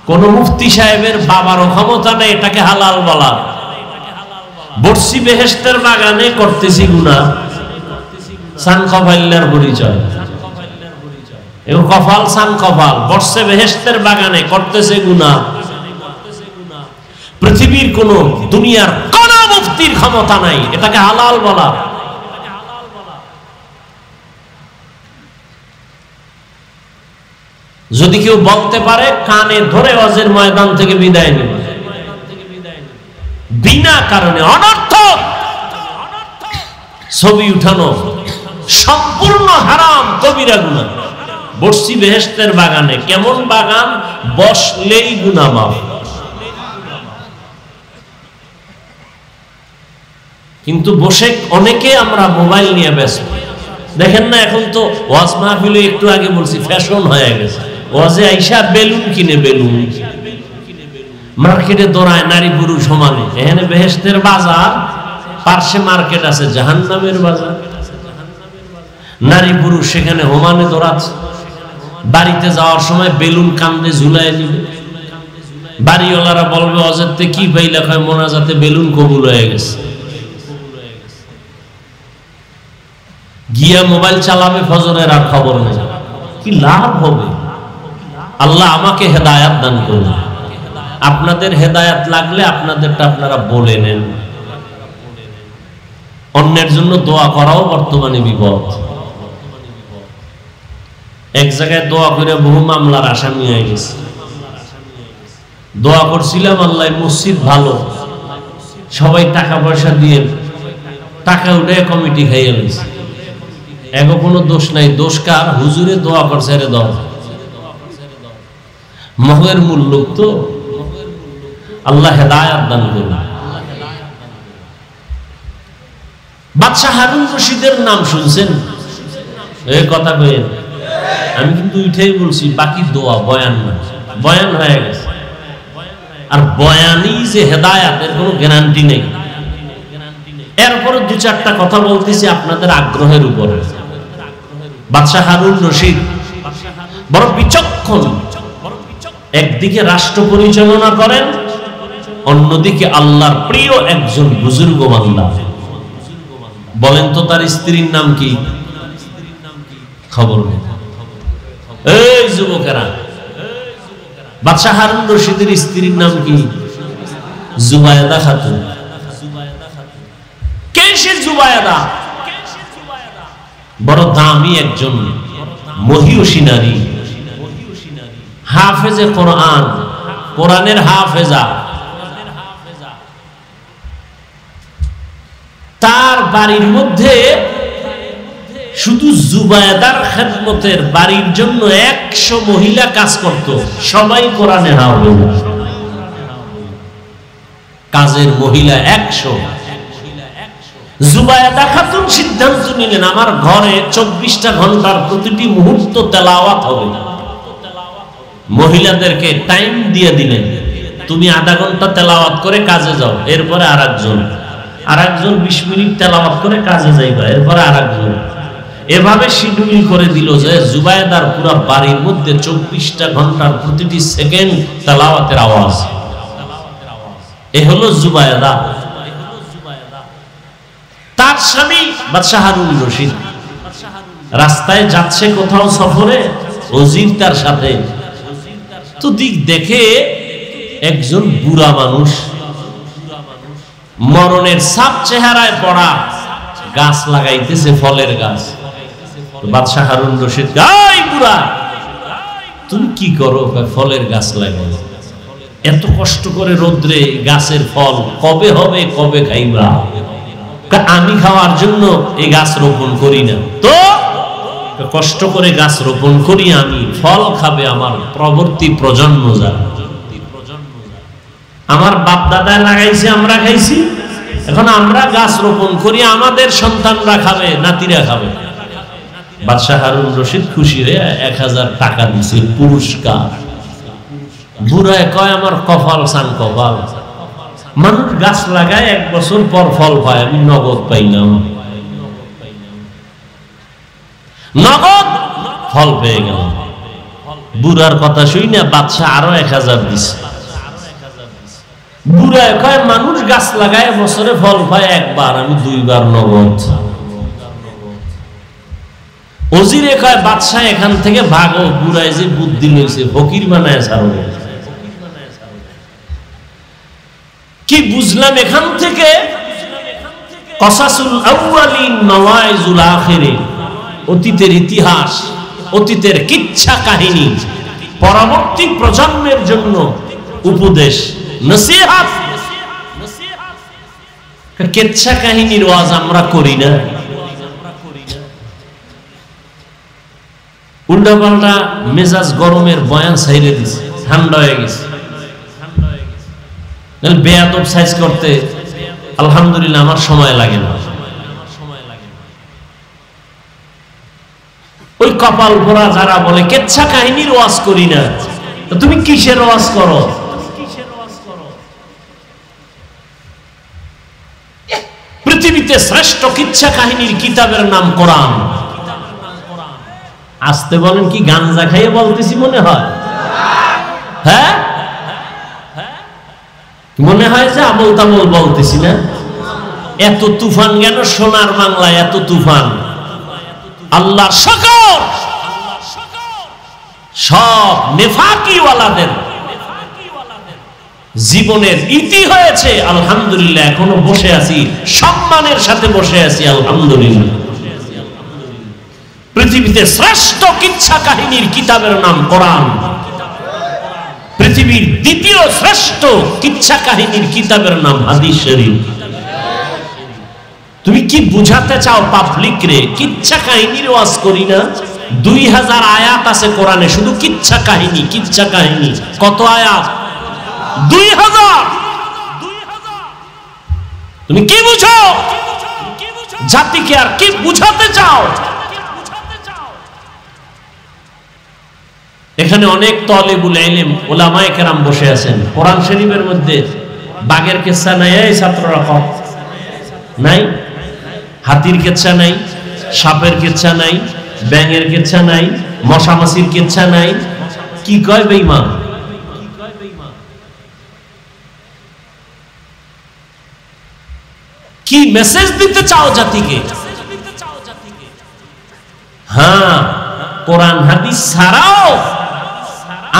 কোন মুফতি সাহেবের বাবারও ক্ষমতা নেই এটাকে হালাল বলা। বর্ষি বেহেশতের বাগানে করতেছি গুনাহ, সান কফাইল্লার পরিচয়। এই কফাল সান কফাল, বর্ষে বেহেশতের বাগানে করতেছে গুনাহ। পৃথিবীর কোন দুনিয়ার কোন মুফতির ক্ষমতা নাই এটাকে হালাল বলা। যদি কেউ বলতে পারে, কানে ধরে ওয়াজের ময়দান থেকে বিদায় নেবে। বিনা কারণে অনর্থক ছবি উঠানো সম্পূর্ণ হারাম, কবিরা গুনাহ। বর্ষি বেহেশতের বাগানে, কেমন বাগান? বসলেই গুনাহ মাফ। কিন্তু বসে অনেকে আমরা মোবাইল নিয়ে ব্যস্ত। দেখেন না, এখন তো ওয়াজ মাহফিলে একটু আগে বলছি ফ্যাশন হয়ে গেছে। ওয়াজে আইসা বেলুন কিনে, বেলুন মার্কেটে দৌড়ায় নারী পুরুষ সমানে। এখানে বেহেশতের বাজার, পার্শ্বে মার্কেট আছে জাহান্নামের বাজার। নারী পুরুষ সেখানে হোমানে দৌড়াচ্ছে। বাড়িতে যাওয়ার সময় বেলুন কান্দে ঝুলাই দিবে। বাড়িওয়ালারা বলবে অজেতে কি পাইলা, কয় মোনাজাতে বেলুন কবুল হয়ে গেছে। গিয়া মোবাইল চালাবে ফজরের, আর খবর নেই। কি লাভ হবে? আল্লাহ আমাকে হেদায়াত দান করুন। আপনাদের হেদায়াত লাগলে আপনাদেরটা আপনারা বলে নেন। অন্যের জন্য দোয়া করাও বর্তমানে বিপদ। এক জায়গায় দোয়া করে বহু মামলার আসামি হয়ে গেছে। দোয়া করছিলাম আল্লাহ মসজিদ ভালো, সবাই টাকা পয়সা দিয়ে টাকা উঠে কমিটি খাইয়ে গেছে। এগো কোনো দোষ নাই, দোষ কার? হুজুরে দোয়া করছে রে দাও। মহের মূল লোক তো। আল্লাহ হেদায়াত দান করুন। বাদশাহ হারুন রশিদের নাম শুনছেন? এই কথা কইেন, আমি কিন্তু উঠেই বলছি, বাকি দোয়া, বয়ান না। বয়ান হয়ে গেছে, আর বয়ানই যে হেদায়াত এর কোনো গ্যারান্টি নেই। এরপরে দু চারটা কথা বলতেছি আপনাদের আগ্রহের উপরে। বাদশাহ হারুন রশিদ বড় বিচক্ষণ। একদিকে রাষ্ট্র পরিচালনা করেন, অন্যদিকে আল্লাহর প্রিয় একজন বুজুর্গ বান্দা। বলেন তো তার স্ত্রীর নাম কি? খবর নেই। এই যুবকেরা, বাদশাহ হারুন রশিদের স্ত্রীর নাম কি? জুবায়েদা খাতুন। কে সে জুবায়েদা? বড় দামি একজন মহিয়সী নারী, হাফেজে কোরআন, কোরআনের হাফেজা। তার বাড়ির মধ্যে শুধু জুবায়েদার খেদমতের বাড়ির জন্য 100 মহিলা কাজ করত। সবাই কোরআনে হাফেজ, কাজের মহিলা 100। জুবায়েদা খাতুন সিদ্ধান্ত নিলেন, আমার ঘরে 24টা ঘন্টার প্রতিটি মুহূর্ত তেলাওয়াত হবে। মহিলাদেরকে টাইম দিয়ে দিলেন, তুমি আধা ঘন্টা তেলাওয়াত করে কাজে যাও, এরপরে আরেকজন 20 মিনিট তেলাওয়াত করে কাজে যাইবা, এরপরে আরেকজন। এভাবে শিডিউল করে দিল যে জুবায়েদার পুরো বাড়ির মধ্যে 24টা ঘন্টার প্রতিটি সেকেন্ড তেলাওয়াতের আওয়াজ। এ হলো জুবায়েদা। তার স্বামী বাদশাহ হারুন রশিদ রাস্তায় যাচ্ছে কোথাও সফরে, ওজির তার সাথে। তো দিক দেখে একজন বুড়া মানুষ, মরণের সাপ চেহারায় পড়া, গাছ লাগাইতেছে, ফলের গাছ। বাদশাহ হারুন রশিদ, এই বুড়া তুমি কি করো? ফলের গাছ লাগাই। এত কষ্ট করে রোদ্রে গাছের ফল কবে হবে, কবে খাইবা? আমি খাওয়ার জন্য এই গাছ রোপণ করি না, তো কষ্ট করে গাছ রোপণ করি আমি, ফল খাবে আমার পরবর্তী প্রজন্ম যারা। আমার বাপ দাদা লাগাইছে, আমরা খাইছি, এখন আমরা গাছ রোপণ করি, আমাদের সন্তানরা খাবে, নাতিরা খাবে। বাদশাহ হারুন রশিদ খুশি হয়ে 1000 টাকা দিছে পুরস্কার। বুড়ায় কয়, আমার কপাল সান কপাল, মানুষ গাছ লাগায় 1 বছর পর ফল পায়, আমি নগদ পাইলাম। নগদ ফল পেয়ে গেল। বুড়ার কথা শুই না বাদশাহ আরো 1000 দিছে। বুড়ায় কয়, মানুষ গাছ লাগায় বছরে ফল পায় একবার, আমি 2 বার নগদ। ওজিরে কয়, বাদশাহ এখান থেকে ভাগো, বুড়ায় যে বুদ্ধি লইছে, ফকির বানায় ছাড়ো। কি বুঝলাম এখান থেকে? কসাসুল আউয়ালিন মাওয়াইজুল আখিরিন, অতীতের ইতিহাস, অতীতের কিচ্ছা কাহিনী পরবর্তী প্রজন্মের জন্য উপদেশ, নসিহত। কিচ্ছা কাহিনীর ওয়াজ আমরা করি না, উল্টা পাল্টা মেজাজ গরমের বয়ান ছাইরে দিছে, ঠান্ডা হয়ে গেছে। বেয়াদব সাইজ করতে আলহামদুলিল্লাহ আমার সময় লাগে না। ওই কপাল পোড়া যারা বলে কেচ্ছা কাহিনীর ওয়াজ করি না, তো তুমি কিসের ওয়াজ করো? পৃথিবীতে শ্রেষ্ঠ কিচ্ছা কাহিনীর কিতাবের নাম কোরআন। আসতে বলেন, কি গাঞ্জা খাইয়ে বলতেছি মনে হয়? হ্যাঁ, মনে হয় যে আবল তাবল বলতেছি না? এত তুফান কেন সোনার বাংলায়? এত তুফান আল্লাহর শুকর, সব নেফাকিওয়ালাদের জীবনের ইতি হয়েছে। আলহামদুলিল্লাহ, এখনো বসে আছি, সম্মানের সাথে বসে আছি, আলহামদুলিল্লাহ। পৃথিবীতে শ্রেষ্ঠ কিচ্ছা কাহিনীর কিতাবের নাম কোরআন। পৃথিবীর দ্বিতীয় শ্রেষ্ঠ কিচ্ছা কাহিনীর কিতাবের নাম হাদিস শরীফ। তুমি কি বুঝাতে চাও পাবলিক রে? কিচ্ছা কাহিনীর ওয়াজ করি না? 2000 আয়াত আছে কোরআনে, শুধু কিচ্ছা কাহিনী। কিচ্ছা কাহিনী কত আয়াত? 2000। তুমি কি বুঝো? জাতিকে আর কি বুঝাতে চাও? এখানে অনেক তালিবুল ইলম উলামায়ে কেরাম বসে আছেন। কোরআন শরীফের মধ্যে বাঘের কিচ্ছা নাই? এই ছাত্ররা কম নাই? হাতির কিচ্ছা নাই, সাপের কিচ্ছা নাই, ব্যাঙের কিচ্ছা নাই, মশামাছির কিচ্ছা নাই। কি কয় বেঈমান? কি মেসেজ দিতে চাও জাতিকে? হ্যাঁ, কোরআন হাদিস ছাড়াও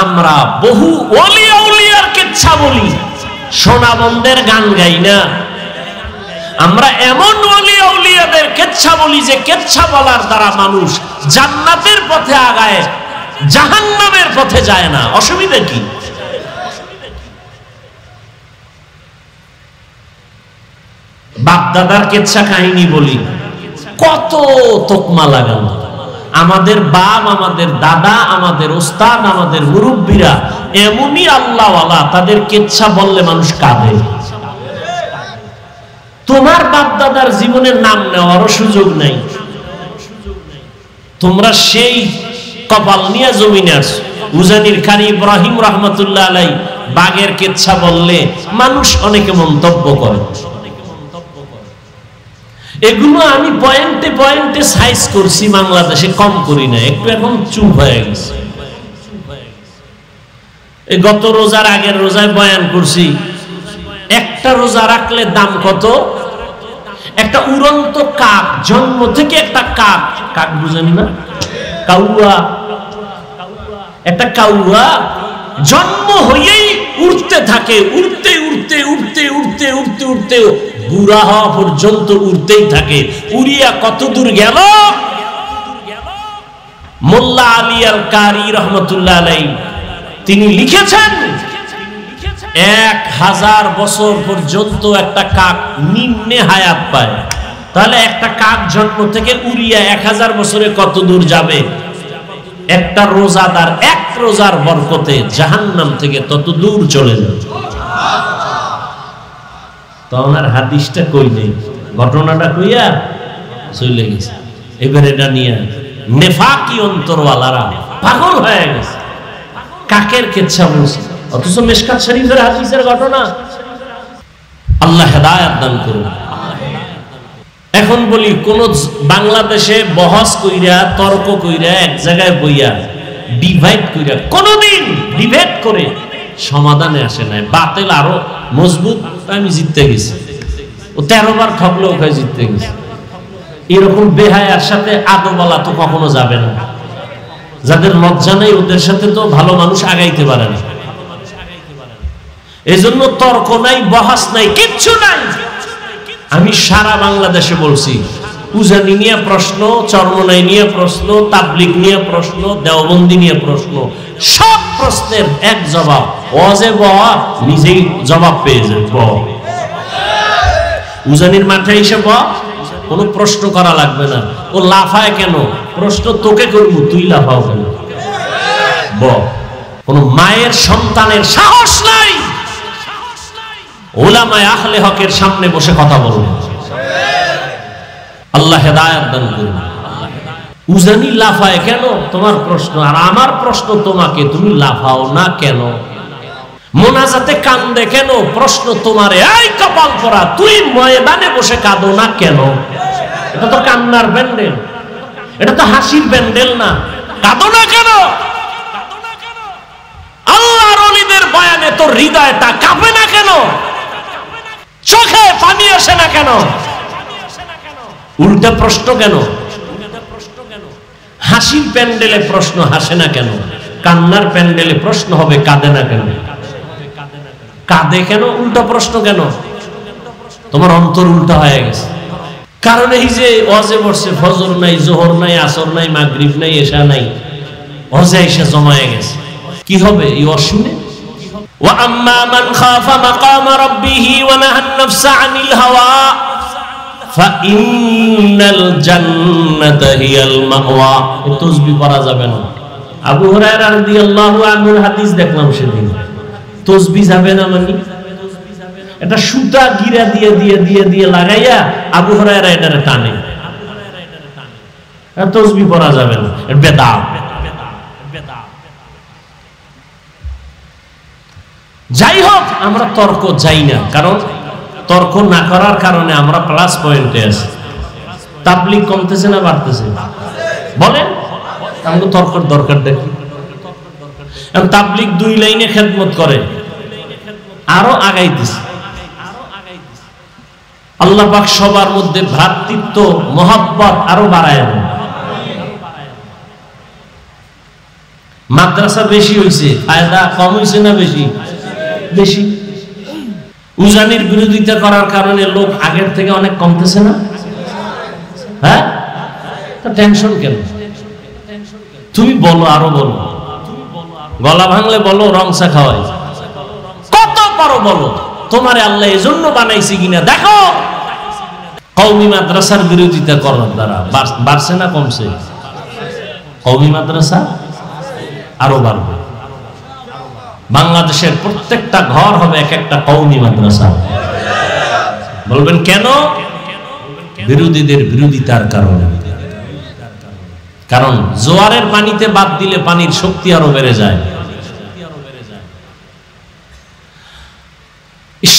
আমরা বহু ওলি আউলিয়ার কিচ্ছা বলি, সোনাবন্দের গান গাই না। আমরা এমন ওলি আউলিয়াদের কিচ্ছা বলি যে কিচ্ছা বলার দ্বারা মানুষ জান্নাতের পথে আগায়, জাহান্নামের পথে যায় না। অসুবিধা কি? বাপ দাদার কিচ্ছা কাহিনী বলি, কত তোকমা লাগানো। আমাদের বাপ, আমাদের দাদা, আমাদের ওস্তাদ, আমাদের মুরব্বীরা এমনই আল্লাহওয়ালা, তাদের কিচ্ছা বললে মানুষ কাঁদে। তোমার বাপ দাদার জীবনের নাম নেওয়ারও সুযোগ নাই। তোমরা সেই কপাল নিয়ে জমিনে আসো। উজানির কারি ইব্রাহিম রহমতুল্লাহ আলাই বাঘের কিচ্ছা বললে মানুষ অনেকে মন্তব্য করে। এগুলো আমি পয়েন্টে পয়েন্টে সাইজ করছি, বাংলাদেশে কম করি না, একটু এখন চুপ হয়ে গেছে। এই গত রোজার আগের রোজায় বয়ান করছি, একটা রোজা রাখলে দাম কত? একটা উড়ন্ত কাক, জন্ম থেকে একটা কাক, কাক বুঝেন না? কাউয়া, একটা কাউয়া জন্ম হয়েই উড়তে থাকে, উড়তে উড়তে উড়তে উড়তে উড়তে উড়তে বুড়া হওয়া পর্যন্ত উড়তেই থাকে। উড়িয়া কত দূর গেল? মোল্লা আলী আল কারি রহমতুল্লাহ আলাইহি তিনি লিখেছেন 1000 বছর পর্যন্ত একটা কাক নিম্নে হায়াত পায়। তাহলে একটা কাক জন্ম থেকে উড়িয়া 1000 বছরে কত দূর যাবে? একটা রোজাদার এক রোজার বরকতে জাহান্নাম থেকে তত দূর চলে যাবে। তখন আর হাদিসটা কই নেই, ঘটনাটা কইয়া চলে গেছে। এবার এটা নিয়ে নেফাকি অন্তরওয়ালারা পাগল হয়ে গেছে, কাকের কিচ্ছা বলছে, অথচ মিশকাত শরীফের হাদিসের ঘটনা। আল্লাহ হেদায়েত দান করুন। এখন বলি, কোন বাংলাদেশে বহস কইরা, তর্ক কইরা, এক জায়গায় বইয়া ডিভাইড কইরা, কোনদিন ডিবেট করে সমাধানে আসে নাই। বাতিল আরো মজবুত, আমি জিততে গেছি। ও 13 বার ঠকলেও ওখানে জিততে গেছে। এরকম বেহায়ার সাথে আদবলা তো কখনো যাবে না। যাদের লজ্জা নেই ওদের সাথে তো ভালো মানুষ আগাইতে পারে না। এজন্য তর্ক নাই, বহাস নাই, কিচ্ছু নাই। আমি সারা বাংলাদেশে বলছি, উজানি নিয়ে প্রশ্ন, চরমনাই নিয়ে প্রশ্ন, তাবলিগ নিয়ে প্রশ্ন, দেওবন্দি নিয়ে প্রশ্ন, সব প্রশ্নের এক জবাব, ওয়াজে বহা নিজেই জবাব পেয়ে যাবে। উজানির মাঠে এসে কোনো প্রশ্ন করা লাগবে না। ও লাফায় কেন? প্রশ্ন তোকে করবো, তুই লাফাও কেন? কোন মায়ের সন্তানের সাহস নাই উলামায়ে আহলে হকের সামনে বসে কথা বলবে। আল্লাহ হেদায়েত দান করুন। উজানি লাফায় কেন? তোমার প্রশ্ন। আর আমার প্রশ্ন তোমাকে, তুমি লাফাও না কেন? মোনাজাতে কান্দে কেন? প্রশ্ন তোমারে। এই কপাল পরা, তুই ময়দানে বসে কাঁদো না কেন? এটা তো কান্নার ব্যান্ডেল, এটা তো হাসির ব্যান্ডেল না। কাঁদো না কেন? আল্লাহর ওলিদের বয়ানে তোর হৃদয়টা কাঁপে না কেন? চোখে পানি আসে না কেন? উল্টা প্রশ্ন কেন? হাসির প্যান্ডেলে প্রশ্ন হাসে না কেন? কান্নার প্যান্ডেলে প্রশ্ন হবে কাঁদে না কেন? কাঁদে কেন? উল্টা প্রশ্ন কেন? তোমার অন্তর উল্টা হয়ে গেছে। কারণ এই যে ওয়াজে বসছে, ফজর নাই, জোহর নাই, আসর নাই, মাগরিব নাই, এশা নাই, ওয়াজে এসে জমায়ে গেছে। কি হবে এই ওয়াজ শুনে? ওয়া আম্মা মান খাফা মাকাম রাব্বিহি ওয়া নাহান নাফসা আনিল হাওয়া ফাইন্নাল জান্নাতা হিয়াল মাওয়া। এই তাসবিহ পড়া যাবে না। আবু হুরায়রা রাদিয়াল্লাহু আনহুর হাদিস দেখলাম সেদিন। তাসবিহ যাবে না মানে এটা সুতা গিরা দিয়ে দিয়ে দিয়ে দিয়ে লাগাইয়া আবু হুরায়রা এটারে টানে। তাসবিহ পড়া যাবে না, এটা বেদাত। যাই হোক, আমরা তর্ক যাই না, কারণ তর্ক না করার কারণে আমরা প্লাস পয়েন্টে আছি। তাবলীগ কমতেছে না বাড়তেছে? বলেন, আমাকে তর্কের দরকার দেখি। তাবলীগ 2 লাইনে খেদমত করে, আরো আগাইতেছে। আল্লাহ পাক সবার মধ্যে ভ্রাতৃত্ব মহব্বত আরো বাড়ায় দেন। মাদ্রাসা বেশি হইছে, ফায়দা কম হইছে না বেশি? বেশি। উজানির বিরোধিতা করার কারণে লোক আগের থেকে অনেক কমতেছে না? হ্যাঁ, তো টেনশন কেন? তুমি বলো, আরো বলো। গলা ভাঙলে বলো, রংসা খাওয়াই, কত পারো বলো। তোমারে আল্লাহ এজন্য বানাইছে কিনা দেখো। কওমি মাদ্রাসার বিরোধিতা করার দ্বারা বাড়ছে না কমছে? কওমি মাদ্রাসা আরো বাড়বে। বাংলাদেশের প্রত্যেকটা ঘর হবে এক একটা কওমি মাদ্রাসা। বলবেন কেন? বিরোধীদের বিরোধিতার কারণে। কারণ জোয়ারের পানিতে বাদ দিলে পানির শক্তি আরো বেড়ে যায়।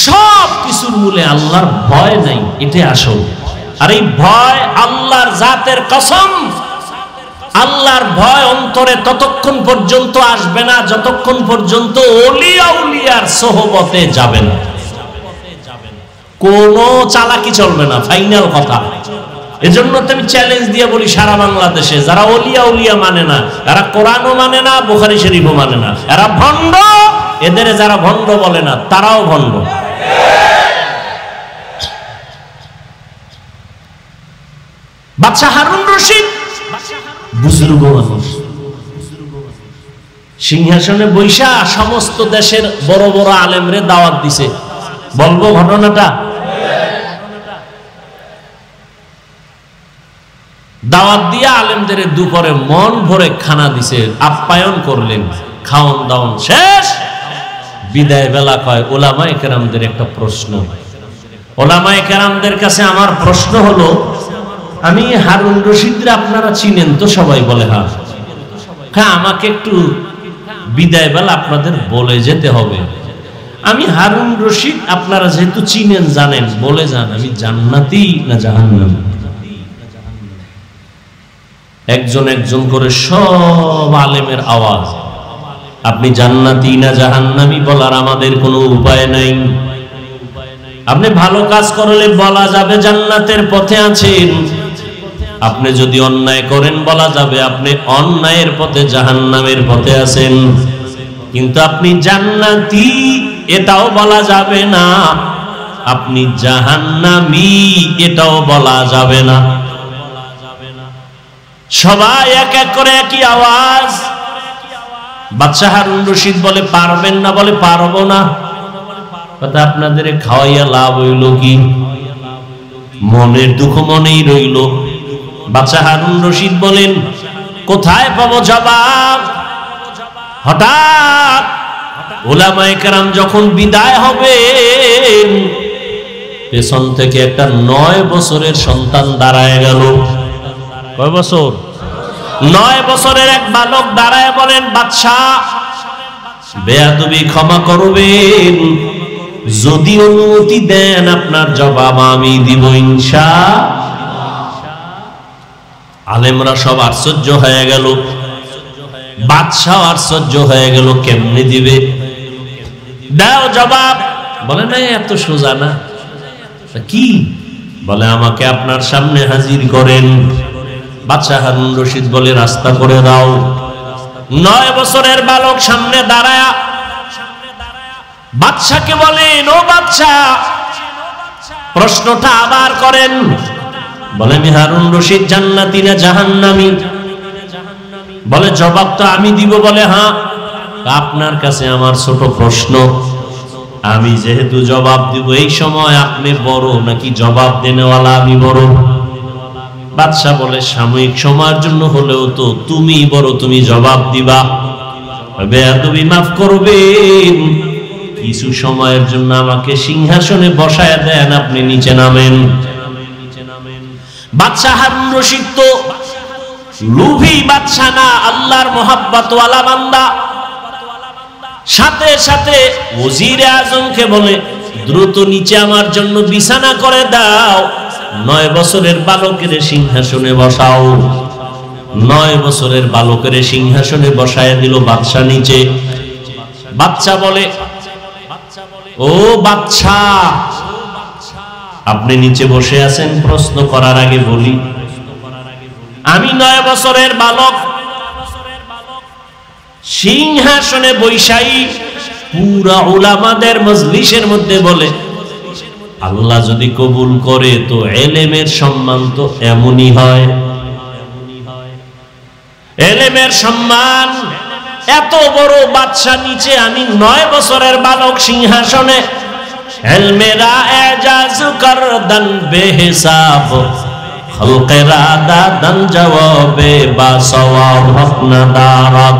সব কিছুর মূলে আল্লাহর ভয় নাই, এটাই আসল। আর এই ভয় আল্লাহর জাতের কসম, আল্লাহর ভয় অন্তরে ততক্ষণ পর্যন্ত আসবে না যতক্ষণ পর্যন্ত ওলিয়া উলিয়ার সোহবতে যাবে না। কোনো চালাকি চলবে না, ফাইনাল কথা। এজন্য তো আমি চ্যালেঞ্জ দিয়ে বলি, সারা বাংলাদেশে যারা ওলিয়া উলিয়া মানে না, যারা কোরআনও মানে না, বুখারী শরীফও মানে না, এরা ভণ্ড। এদের যারা ভণ্ড বলে না, তারাও ভণ্ড। বাদশা হারুন রশিদ বুজুর্গ মানুষ, সিংহাসনে বৈশা সমস্ত দেশের বড় বড় আলেমরে দাওয়াত দিছে। বলবো ঘটনাটা? দাওয়াত দিয়া আলেমদের দুপুরে মন ভরে খানা দিছে, আপ্যায়ন করলেন, খাওন দাওন শেষ। বিদায় বেলা কয়, ওলামায়ে কেরামদের একটা প্রশ্ন। ওলামায়ে কেরামদের কাছে আমার প্রশ্ন হলো, আমি হারুন রশিদরে আপনারা চিনেন তো? সবাই বলে হ্যাঁ। হ্যাঁ, আমাকে একটু বিদায় বেলা আপনাদের বলে যেতে হবে। আমি হারুন রশিদ, আপনারা যেহেতু চিনেন জানেন, বলে যান আমি জান্নাতি না জাহান্নামী। একজন একজন করে সব আলেমের আওয়াজ, আপনি জান্নাতি না জাহান্নামী বলার আমাদের কোনো উপায় নাই। আপনি ভালো কাজ করলে বলা যাবে জান্নাতের পথে আছেন, আপনি যদি অন্যায় করেন বলা যাবে আপনি অন্যায়ের পথে জাহান্নামের পথে আছেন। কিন্তু আপনি জান্নাতি এটাও বলা যাবে না, আপনি জাহান্নামী এটাও বলা যাবে না। সবাই এক এক করে একই আওয়াজ। বাদশা হারুন রশিদ বলে পারবেন না? বলে পারবো না। কথা আপনাদের খাওয়াইয়া লাভ হইল কি? মনের দুঃখ মনেই রইল। বাদশা হারুন রশিদ বলেন কোথায় পাবো জবাব? হঠাৎ উলামায়ে কেরাম যখন বিদায় হবে, পেছন থেকে একটা 9 বছরের সন্তান দাঁড়ায় গেল। কয় বছর? 9 বছরের এক বালক দাঁড়ায় বলেন, বাদশাহ বেয়াদবি ক্ষমা করবেন, যদি অনুমতি দেন আপনার জবাব আমি দিব ইনশাআল্লাহ। আলেমরা সব আশ্চর্য হয়ে গেল। বাদশাহ আর সহ্য হয়ে গেল, কেমনে দিবে, দাও জবাব। বলে না এত সোজা না। কি বলে, আমাকে আপনার সামনে হাজির করেন। বাদশাহ হারুন রশিদ বলে রাস্তা করে দাও। 9 বছরের বালক সামনে দাঁড়ায়া বাদশাকে বলেন, ও বাদশাহ, প্রশ্নটা আবার করেন। বলে, আমি হারুন রশিদ জান্নাতি না জাহান্নামী? বলে, জবাব তো আমি দিব। বলে, হ্যাঁ। আপনার কাছে আমার ছোট প্রশ্ন, আমি যেহেতু জবাব দিব, এই সময় আপনি বড় নাকি জবাব দেনেওয়ালা আমি বড়? বাদশাহ বলে, সাময়িক সময়ের জন্য হলেও তো তুমি বড়, তুমি জবাব দিবা। বেয়াদবি মাফ করবেন, কিছু সময়ের জন্য আমাকে সিংহাসনে বসায় দেন, আপনি নিচে নামেন। বাদশাহ হারুন রশিদ তো লোভী বাদশাহ না, আল্লাহর মোহাব্বত ওয়ালা বান্দা। সাথে সাথে ওজিরে আজমকে বলে, দ্রুত নিচে আমার জন্য বিছানা করে দাও, 9 বছরের বালকের সিংহাসনে বসাও। 9 বছরের বালকের সিংহাসনে বসায় দিল বাদশাহ নিচে। বাদশাহ বলে, ও বাদশাহ, আপনি নিচে বসে আছেন, প্রশ্ন করার আগে বলি, আমি 9 বছরের বালক, সিংহাসনে বৈশাই পুরা উলামাদের মজলিসের মধ্যে বলে, আল্লাহ যদি কবুল করে তো এলেমের সম্মান তো এমনই হয়। এলেমের সম্মান এত বড় বাদশা নিচে, আমি 9 বছরের বালক সিংহাসনে। এলমেরা এজাজ করদান বেহিসাব, খলকেরা দাদান জওয়াবে বা সওয়াব হকনা দারাত,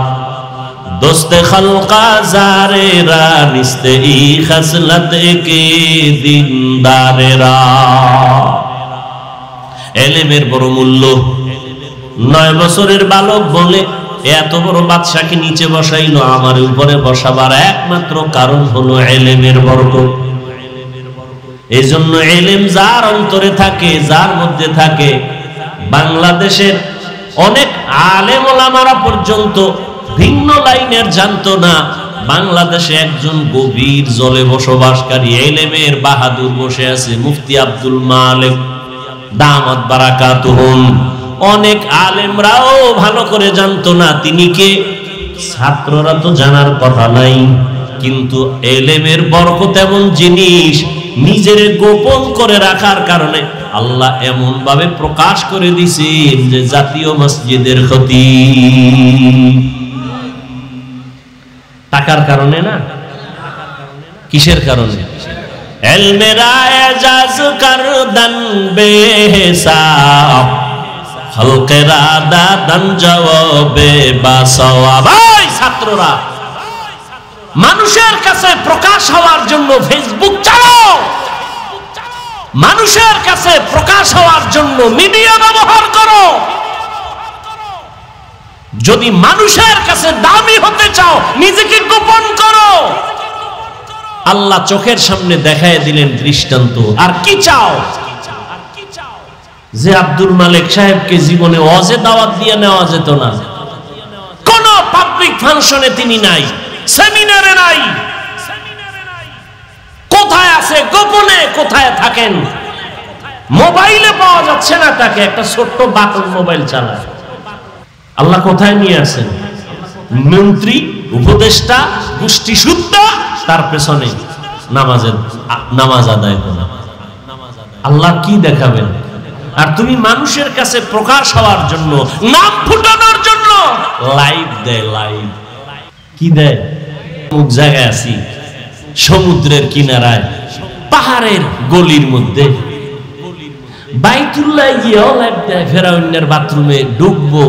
দোস্তে খলকা জারেরা নিস্তে ই খসলত কে দিনদারেরা। এলেমের বড় মূল্য। 9 বছরের বালক বলে, এত বড় বাদশাকে নিচে বসাইলো, আমার উপরে বসাবার একমাত্র কারণ হলো এলেমের বরকত। এই জন্য এলেম যার অন্তরে থাকে, যার মধ্যে থাকে, বাংলাদেশের অনেক আলেম ওলামারা পর্যন্ত ভিন্ন লাইনের জানতো না। বাংলাদেশে একজন গভীর জলে বসবাসকারী এলেমের বাহাদুর বসে আছে, মুফতি আব্দুল মালিক দামাত বারাকাতুহুম। অনেক আলেমরাও ভালো করে জানতো না তিনি কে, ছাত্ররা তো জানার কথা নাই। কিন্তু এলেমের বরকত এমন জিনিস, নিজের গোপন করে রাখার কারণে আল্লাহ এমন ভাবে প্রকাশ করে দিয়েছেন যে জাতীয় মসজিদের খতিব। টাকার কারণে না, কিসের কারণে? এলমেরা এজাজ করদান বেহিসাব, খলকেরা দাদান জওয়াবে বা সওয়াব। এই ছাত্ররা, মানুষের কাছে প্রকাশ হওয়ার জন্য ফেসবুক চালাও, মানুষের কাছে প্রকাশ হওয়ার জন্য মিডিয়া ব্যবহার করো। যদি মানুষের কাছে দামি হতে চাও, নিজেকে গোপন করো। আল্লাহ চোখের সামনে দেখায় দিলেন দৃষ্টান্ত। আর কি চাও? যে আব্দুল মালিক সাহেবকে জীবনে ওয়াজে দাওয়াত দিয়ে নেওয়া যেত না, কোন পাবলিক ফাংশনে তিনি নাই, সেমিনারে নাই, কোথায় আছে গোপনে, কোথায় থাকেন, মোবাইলে পাওয়া যাচ্ছে না তাকে, একটা ছোট্ট বাটন মোবাইল চালায়। আল্লাহ কোথায় নিয়ে আসেন? মন্ত্রী, উপদেষ্টা, গোষ্ঠী সুদ্ধা, তার পেছনে নামাজ আদায় করা। আল্লাহ কি দেখাবেন? আর তুমি মানুষের কাছে প্রকাশ হওয়ার জন্য, নাম ফুটানোর জন্য লাইভ দেয়। লাইভ কি দেয়? অমুক জায়গায় আছি, সমুদ্রের কিনারায়, পাহাড়ের গলির মধ্যে, বাইতুল্লাহ গিয়েও লাইভ দেয়। ফেরাউনের বাথরুমে ঢুকবো,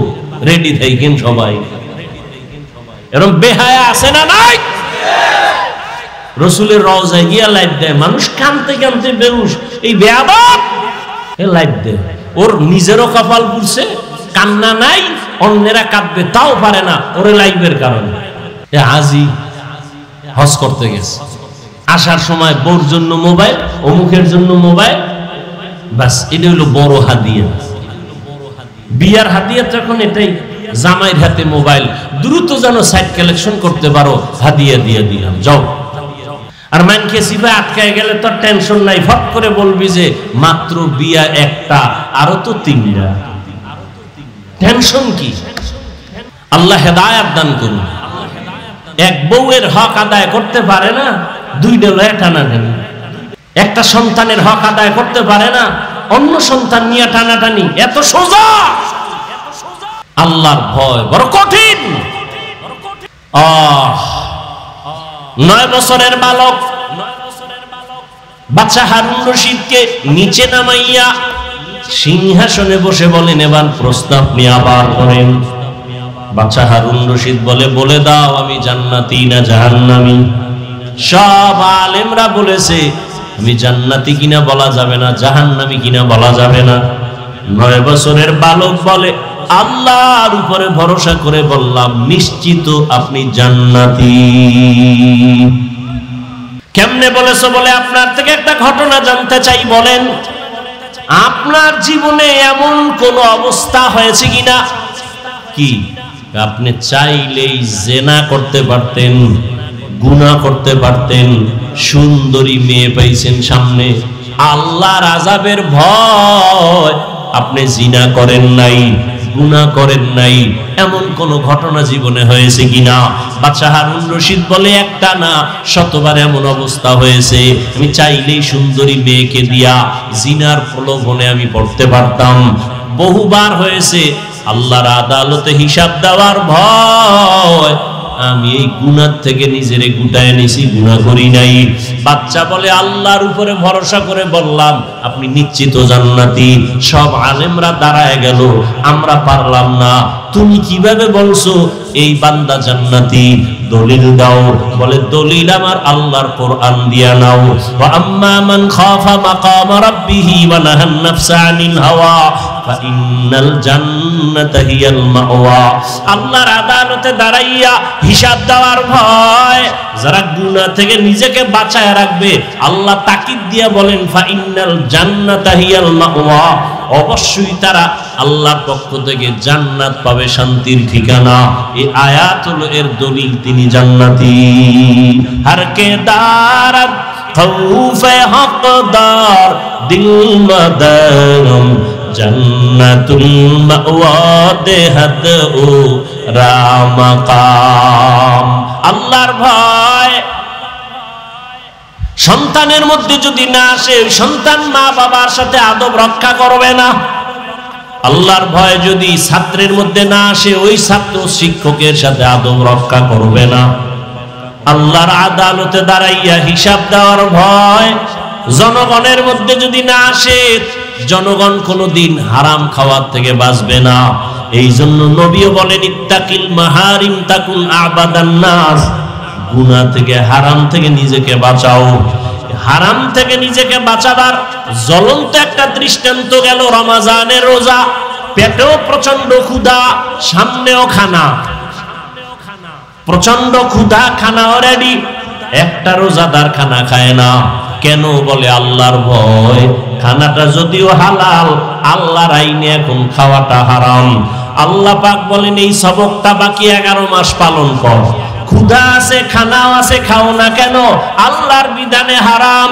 রেডি থাকেন সবাই। এরকম বেহায়া আছে না নাই? রসুলের রওজায় গিয়া লাইভ দেয়, মানুষ কানতে কানতে বেহুশ। এই বেয়াদব লাইভ দেয়, ওর নিজেরও কপাল পুড়ছে, কান্না নাই, অন্যেরা কাঁদবে তাও পারে না, ওরে লাইভের কারণে। হাজি হজ করতে গেছে, আসার সময় বউর জন্য মোবাইল, অমুকের জন্য মোবাইল, বাস এটা হলো বড় হাদিয়া। বিয়ার হাদিয়া তখন এটাই জামাইয়ের হাতে মোবাইল, দ্রুত যেন সাইট কালেকশন করতে পারো, হাদিয়া দিয়ে দিলাম, যাও। আর মানকে সিফা আটকায় গেলে তো টেনশন নাই, ফট করে বলবি যে মাত্র বিয়া একটা, আরো তো 3টা, টেনশন কি? আল্লাহ হেদায়েত দান করুন। এক বউয়ের হক আদায় করতে পারে না, 2টা লয়ে টানাটানি। একটা সন্তানের হক আদায় করতে পারে না, অন্য সন্তান নিয়ে টানাটানি। এত সোজা? আল্লাহর ভয় বড় কঠিন। 9 বছরের বালক বাচ্চা হারুন রশিদকে নিচে নামাইয়া সিংহাসনে বসে বলেন, এবার প্রশ্ন আপনি আবার করেন। বাচ্চা হারুন রশিদ বলে দাও আমি জান্নাতি না জাহান্নামী? সব আলেমরা বলেছে আমি জান্নাতি কিনা বলা যাবে না, জাহান্নামী কিনা বলা যাবে না। 9 বছরের বালক বলে, আল্লাহর উপরে ভরসা করে বললাম নিশ্চিত আপনি জান্নাতি। কেমনে বলেছো? বলে আপনার থেকে একটা ঘটনা জানতে চাই, বলেন আপনার জীবনে এমন কোন অবস্থা হয়েছে কিনা? কি? আপনি চাইলেই জেনা করতে পারতেন, গুনাহ করতে পারতেন, সুন্দরী মেয়ে পাইছেন সামনে, আল্লাহর আযাবের ভয় আপনি জিনা করেন নাই, গুনাহ করেন নাই, এমন কোন ঘটনা জীবনে হয়েছে কিনা? বাদশা হারুন রশিদ বলে, একটা না, শতবার এমন অবস্থা হয়েছে। আমি চাইলেই সুন্দরী মেয়েকে দিয়া জিনার প্রলোভনে আমি পড়তে পারতাম, বহুবার হয়েছে। আল্লাহর আদালতে হিসাব দেওয়ার ভয় আমি এই গুনাহ থেকে নিজেরে গুটায় নিছি, গুনাহ করি নাই। বাচ্চা বলে, আল্লাহর উপরে ভরসা করে বললাম আপনি নিশ্চিত জান্নাতি। সব আলেমরা দাঁড়ায় গেল, আমরা পারলাম না। তুমি কিভাবে বলছো এই বান্দা জান্নাতি? দলিল দাও। বলে, দলিল আমার আল্লাহর কোরআন দিয়া নাও। ওয়া আম্মা মান খাফা মাকাম রাব্বিহি ওয়া নাহান নাফসা আনিল হাওয়া ফাইন্নাল জান্নাতা হিয়াল মাওয়া। আল্লাহর আদালতে দাঁড়াইয়া হিসাব দেওয়ার ভয় যারা গুনাহ থেকে নিজেকে বাঁচায় রাখবে, আল্লাহ তাকিদ দিয়া বলেন ফাইন্নাল জান্নাতা হিয়াল মাওয়া, অবশ্যই তারা আল্লাহর পক্ষ থেকে জান্নাত পাবে, শান্তির ঠিকানা। এই আয়াত হলো এর দলিল, তিনি জান্নাতি। হর কে দারাত খৌফে হকদার দিল মদরম জান্নাতুল মাওয়া দেহাত ও রামাকাম। আল্লাহর ভয় সন্তানের মধ্যে যদি না আসে, সন্তান মা বাবার সাথে আদব রক্ষা করবে না। আল্লাহর ভয় যদি ছাত্রের মধ্যে না আসে, ওই ছাত্র শিক্ষকের সাথে আদব রক্ষা করবে না। আল্লাহর আদালতে দাঁড়াইয়া হিসাব দেওয়ার ভয় জনগণের মধ্যে যদি না আসে, জনগণ কোনোদিন হারাম খাওয়ার থেকে বাঁচবে না। এই জন্য নবীও বলেন, ইত্তাকিল মাহারিম তাকুন আবাদান নাস। গুনাহ থেকে, হারাম থেকে নিজেকে বাঁচাও। হারাম থেকে নিজেকে বাঁচাবার জ্বলন্ত একটা দৃষ্টান্ত গেল রমজানের রোজা। পেটেও প্রচন্ড ক্ষুধা, সামনেও খানা, প্রচন্ড ক্ষুধা, খানা অলরেডি। একটা রোজাদার খানা খায় না কেন? বলে আল্লাহর ভয়। খানাটা যদিও হালাল, আল্লাহর আইনে এখন খাওয়াটা হারাম। আল্লাহ পাক বলেন, এই সবকটা বাকি 11 মাস পালন কর। ক্ষুধা আছে, খানাও আছে, খাও না কেন? আল্লাহর বিধানে হারাম।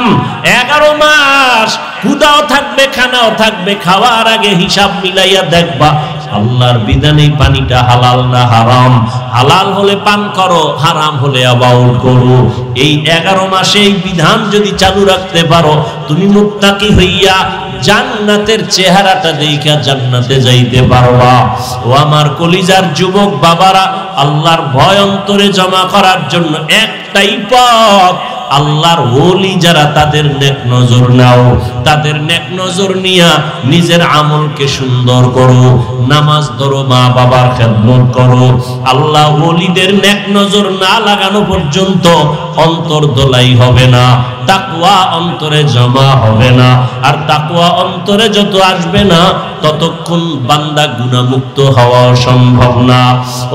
11 মাস ক্ষুধাও থাকবে, খানাও থাকবে। খাওয়ার আগে হিসাব মিলাইয়া দেখবা আল্লাহর বিধানে পানিটা হালাল না হারাম। হালাল হলে পান করো, হারাম হলে আবাউল করো। এই 11 মাসে এই বিধান যদি চালু রাখতে পারো, তুমি মুত্তাকি হইয়া জান্নাতের চেহারাটা দেখা জান্নাতে যাইতে পারবা। ও আমার কলিজার যুবক বাবারা, আল্লাহর ভয় অন্তরে জমা করার জন্য একটাই পথ, আল্লাহর ওলি যারা তাদের নেক নজর নাও। তাদের নেক নজর নিয়া নিজের আমলকে সুন্দর করো, নামাজ ধরো, মা বাবার খেদমত করো। আল্লাহ ওলিদের নেক নজর না লাগানো পর্যন্ত অন্তর দোলাই হবে না, তাকওয়া অন্তরে জমা হবে না। আর তাকওয়া অন্তরে যত আসবে না, ততক্ষণ বান্দা গুনাহমুক্ত হওয়া সম্ভব না।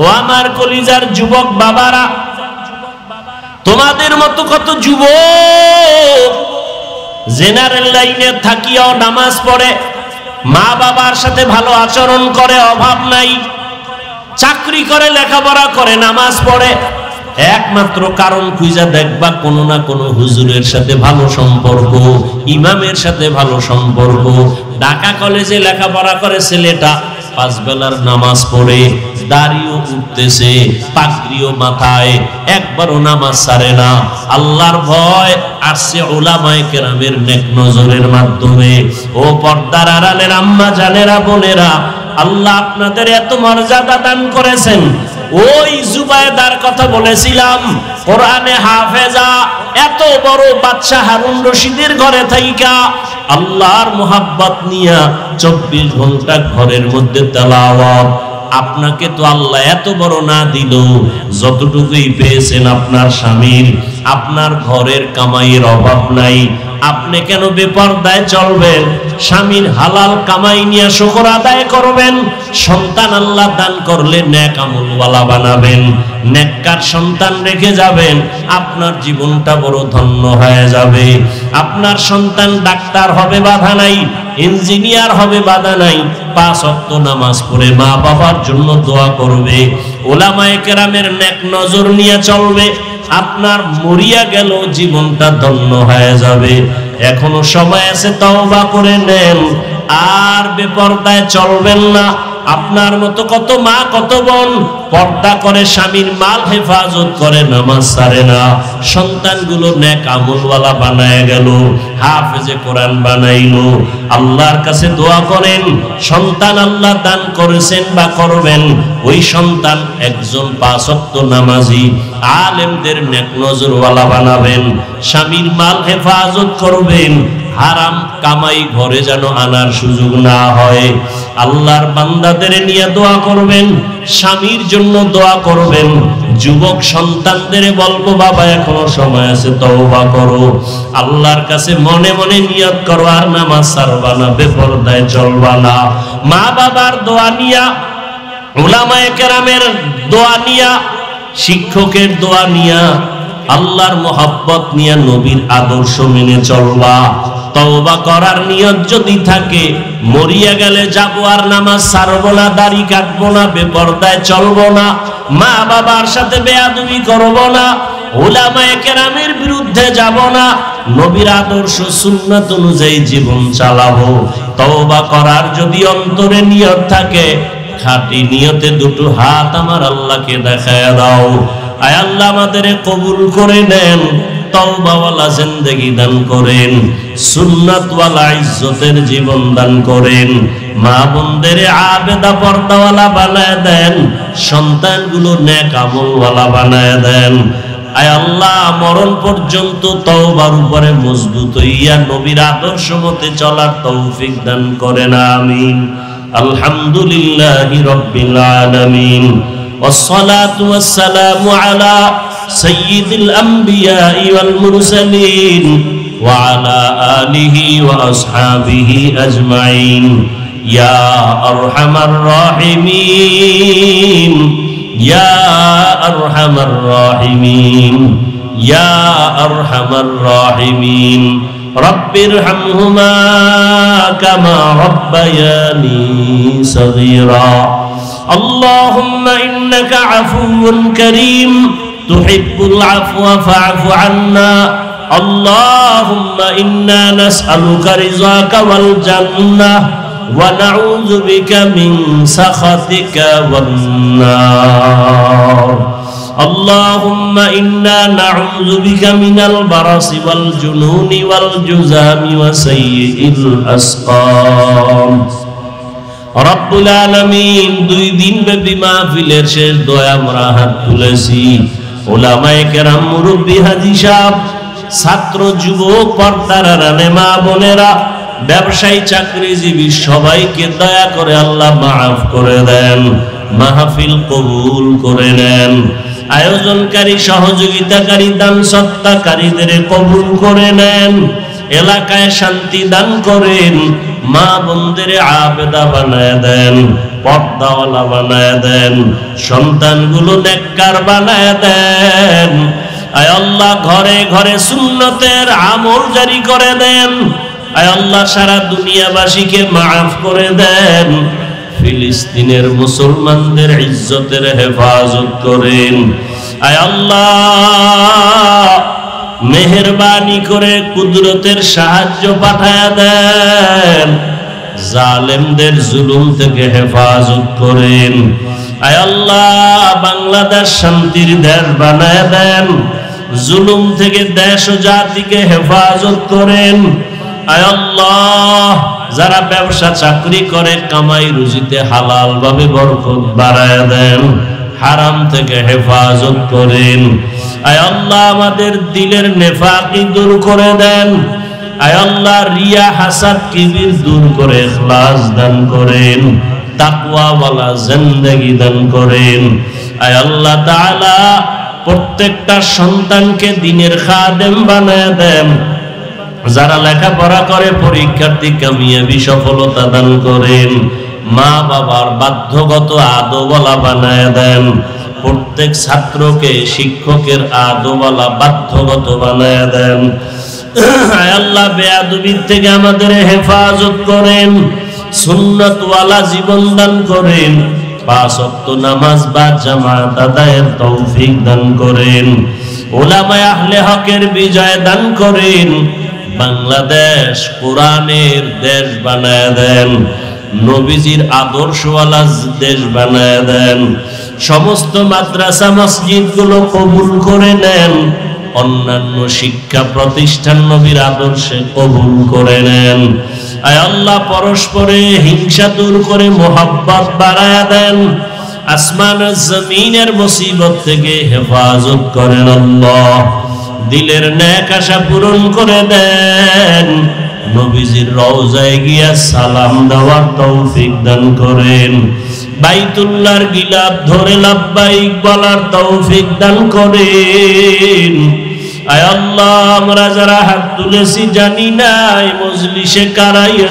ও আমার কলিজার যুবক বাবারা, তোমাদের মতো কত যুবক জেনারেল লাইনে থাকিয়াও নামাজ পড়ে, মা বাবার সাথে ভালো আচরণ করে, অভাব নাই। চাকরি করে, লেখাপড়া করে, নামাজ পড়ে, একমাত্র কারণ খুঁজা দেখবা কোনো না কোনো হুজুরের সাথে ভালো সম্পর্ক, ইমামের সাথে ভালো সম্পর্ক। ঢাকা কলেজে লেখাপড়া করে ছেলেটা, 5 বেলার নামাজ পড়ে, দাড়িও উঠতেছে, পাগড়িও মাথায়, একবারও নামাজ ছাড়ে না। আল্লাহর ভয় আসছে উলামায়ে কেরামের নেক নজরের মাধ্যমে। ও পর্দার আড়ালের আম্মা জানেরা, বোনেরা, আল্লাহ আপনাদের এত মর্যাদা দান করেছেন। ওই জুবায়দার কথা বলেছিলাম, কোরআনে হাফেজা, এত বড় বাদশা হারুন রশিদের ঘরে থাইকা আল্লাহর মোহাব্বত নিয়া 24 ঘন্টা ঘরের মধ্যে তেলাওয়াত। আপনাকে তো আল্লাহ এত বড় না দিল, যতটুকুই পেয়েছেন আপনার স্বামীর, আপনার ঘরের কামাইয়ের অভাব নাই, আপনি কেন বেপরদায় চলবেন? স্বামীর হালাল কামাই নিয়ে শুকর আদায় করবেন। সন্তান আল্লাহ দান করলে নেক আমলওয়ালা বানাবেন, নেককার সন্তান রেখে যাবেন, আপনার জীবনটা বড় ধন্য হয়ে যাবে। আপনার সন্তান ডাক্তার হবে, বাধা নাই, ইঞ্জিনিয়ার হবে, বাধা নাই, 5 ওয়াক্ত নামাজ পড়ে মা বাবার জন্য দোয়া করবে, উলামায়ে কেরামের নেক নজর নিয়ে চলবে, আপনার মরিয়া গেল জীবনটা ধন্য হয়ে যাবে। এখনো সময় আছে, তওবা করে নেন, আর বেপরদায় চলবেন না। আপনার মতো কত মা, কত বোন পর্দা করে, স্বামীর মাল হেফাজত করে, নামাজ ছাড়ে না, সন্তানগুলো নেক আমলওয়ালা বানায় গেল, হাফেজে কোরআন বানাইলো। আল্লাহর কাছে দোয়া করেন, সন্তান আল্লাহ দান করেছেন বা করবেন, ওই সন্তান একজন 5 ওয়াক্ত নামাজি, আলেমদের নেক নজরওয়ালা বানাবেন, স্বামীর মাল হেফাজত করবেন, হারাম কামাই ঘরে যেন আনার সুযোগ না হয়। আল্লাহর বান্দাদের নিয়ে দোয়া করবেন, স্বামীর জন্য দোয়া করবেন। যুবক সন্তানদের বলবো, বাবা এখনো সময় আছে, তওবা করো, আল্লাহর কাছে মনে মনে নিয়ত করো, আর নামাজ ছাড়বা না, বেপরদায় চলবা না। মা বাবার দোয়া নিয়া, উলামায়ে কেরামের দোয়া নিয়া, শিক্ষকের দোয়া নিয়া, আল্লাহর মোহাব্বত নিয়া, নবীর আদর্শ মেনে চলবা। তওবা করার নিয়ত যদি থাকে, মরিয়া গেলে যাবো, আর নামাজ ছাড়বো না, দাড়ি কাটবো না, বেপরদায় চলবো না, মা বাবার সাথে বেয়াদবি করবো না, উলামায়ে কেরামের বিরুদ্ধে যাব না, নবীর আদর্শ সুন্নাত অনুযায়ী জীবন চালাবো। তওবা করার যদি অন্তরে নিয়ত থাকে, খাঁটি নিয়তে দুটো হাত আমার আল্লাহকে দেখায় দাও। আয় আল্লাহ আমাদের কবুল করে নেন, তওবাওয়ালা জিন্দেগি দান করেন, সুন্নাতওয়ালা ইজ্জতের জীবন দান করেন, মা বোনদের আবেদা পর্দাওয়ালা বানায় দেন, সন্তানগুলো নেক আমলওয়ালা বানায় দেন। আয় আল্লাহ মরণ পর্যন্ত তওবার উপরে মজবুত হইয়া নবীর আদর্শ মতে চলার তৌফিক দান করেন, আমিন। আলহামদুলিল্লাহি রাব্বিল আলামিন, والصلاة والسلام على سيد الأنبياء والمرسلين وعلى آله وأصحابه أجمعين يا أرحم الراحمين يا أرحم الراحمين يا أرحم الراحمين رب ارحمهما كما ربياني صغيرا اللهم إنك عفو كريم تحب العفو فاعف عنا اللهم إنا نسألك رضاك والجنة ونعوذ بك من سخطك والنار اللهم إنا نعوذ بك من البرص والجنون والجذام وسيء الأسقام রব্বুল আলামিন। 2 দিন ব্যাপী মাহফিলের শেষ দোয়া আমরা হাত তুলেছি, উলামায়ে কেরাম, মুরব্বী, হাজী সাহেব, ছাত্র, যুবক, পর্দার আড়ালে মা বোনেরা, ব্যবসায়ী, চাকরিজীবী, সবাইকে দয়া করে আল্লাহ মাফ করে দেন, মাহফিল কবুল করে নেন। আয়োজনকারী, সহযোগিতাকারী, দান সত্তাকারীদের কবুল করে নেন, এলাকায় শান্তি দান করেন, মা বোনদের আবেদা বানায় দেন, পর্দাওয়ালা বানায় দেন, সন্তানগুলো নেককার বানায় দেন। আয় আল্লাহ ঘরে ঘরে সুন্নতের আমল জারি করে দেন। আয় আল্লাহ সারা দুনিয়াবাসীকে মাফ করে দেন, ফিলিস্তিনের মুসলমানদের ইজ্জতের হেফাজত করেন। আয় আল্লাহ, মেহেরবানি করে কুদরতের সাহায্য পাঠায়া দেন, জালেমদের জুলুম থেকে হেফাজত করেন। আয় আল্লাহ, বাংলাদেশ শান্তির দেশ বানায় দেন, জুলুম থেকে দেশ ও জাতিকে হেফাজত করেন। আয় আল্লাহ, যারা ব্যবসা চাকরি করে কামাই রুজিতে হালাল ভাবে বরকত বাড়ায় দেন, হারাম থেকে হেফাজত করেন। আয় আল্লাহ, আমাদের দিলের নেফাকি দূর করে দেন। আয় আল্লাহ, রিয়া হাসাদ কিবির দূর করে ইখলাস দান করেন, তাকওয়াওয়ালা জিন্দেগি দান করেন। আয় আল্লাহ তাআলা, প্রত্যেকটা সন্তানকে দ্বীনের খাদেম বানায় দেন, যারা লেখাপড়া করে পরীক্ষার্থী কামিয়াবি সফলতা দান করেন। মা বাবার বাধ্যগত আদওয়ালা বানায় দেন, প্রত্যেক ছাত্রকে শিক্ষকের আদওয়ালা বাধ্যগত বানায় দেন। আয় আল্লাহ, বেয়াদবির থেকে আমাদের হেফাজত করেন, সুন্নতওয়ালা জীবন দান করেন, 5 ওয়াক্ত নামাজ বা জামাত আদায়ের তৌফিক দান করেন, উলামায়ে আহলে হকের বিজয় দান করেন। বাংলাদেশ কোরআনের দেশ বানায় দেন, নবীজির আদর্শওয়ালা দেশ বানায় দেন। সমস্ত মাদ্রাসা মসজিদ গুলো কবুল করে নেন, অন্যান্য শিক্ষা প্রতিষ্ঠান নবীর আদর্শে কবুল করে নেন। আয় আল্লাহ, পরস্পরে হিংসা দূর করে মোহাব্বত বাড়ায়া দেন, আসমান জমিনের মুসিবত থেকে হেফাজত করেন। আল্লাহ, দিলের নেক আশা পূরণ করে দেন, নবীজির রওজায় গিয়া সালাম দেওয়ার তৌফিক দান করেন, বাইতুল্লাহর গিলাফ ধরে লাব্বাইক বলার তৌফিক দান করেন। আয় আল্লাহ, আমরা যারা হাত তুলেছি জানি না এই মজলিসে কারাই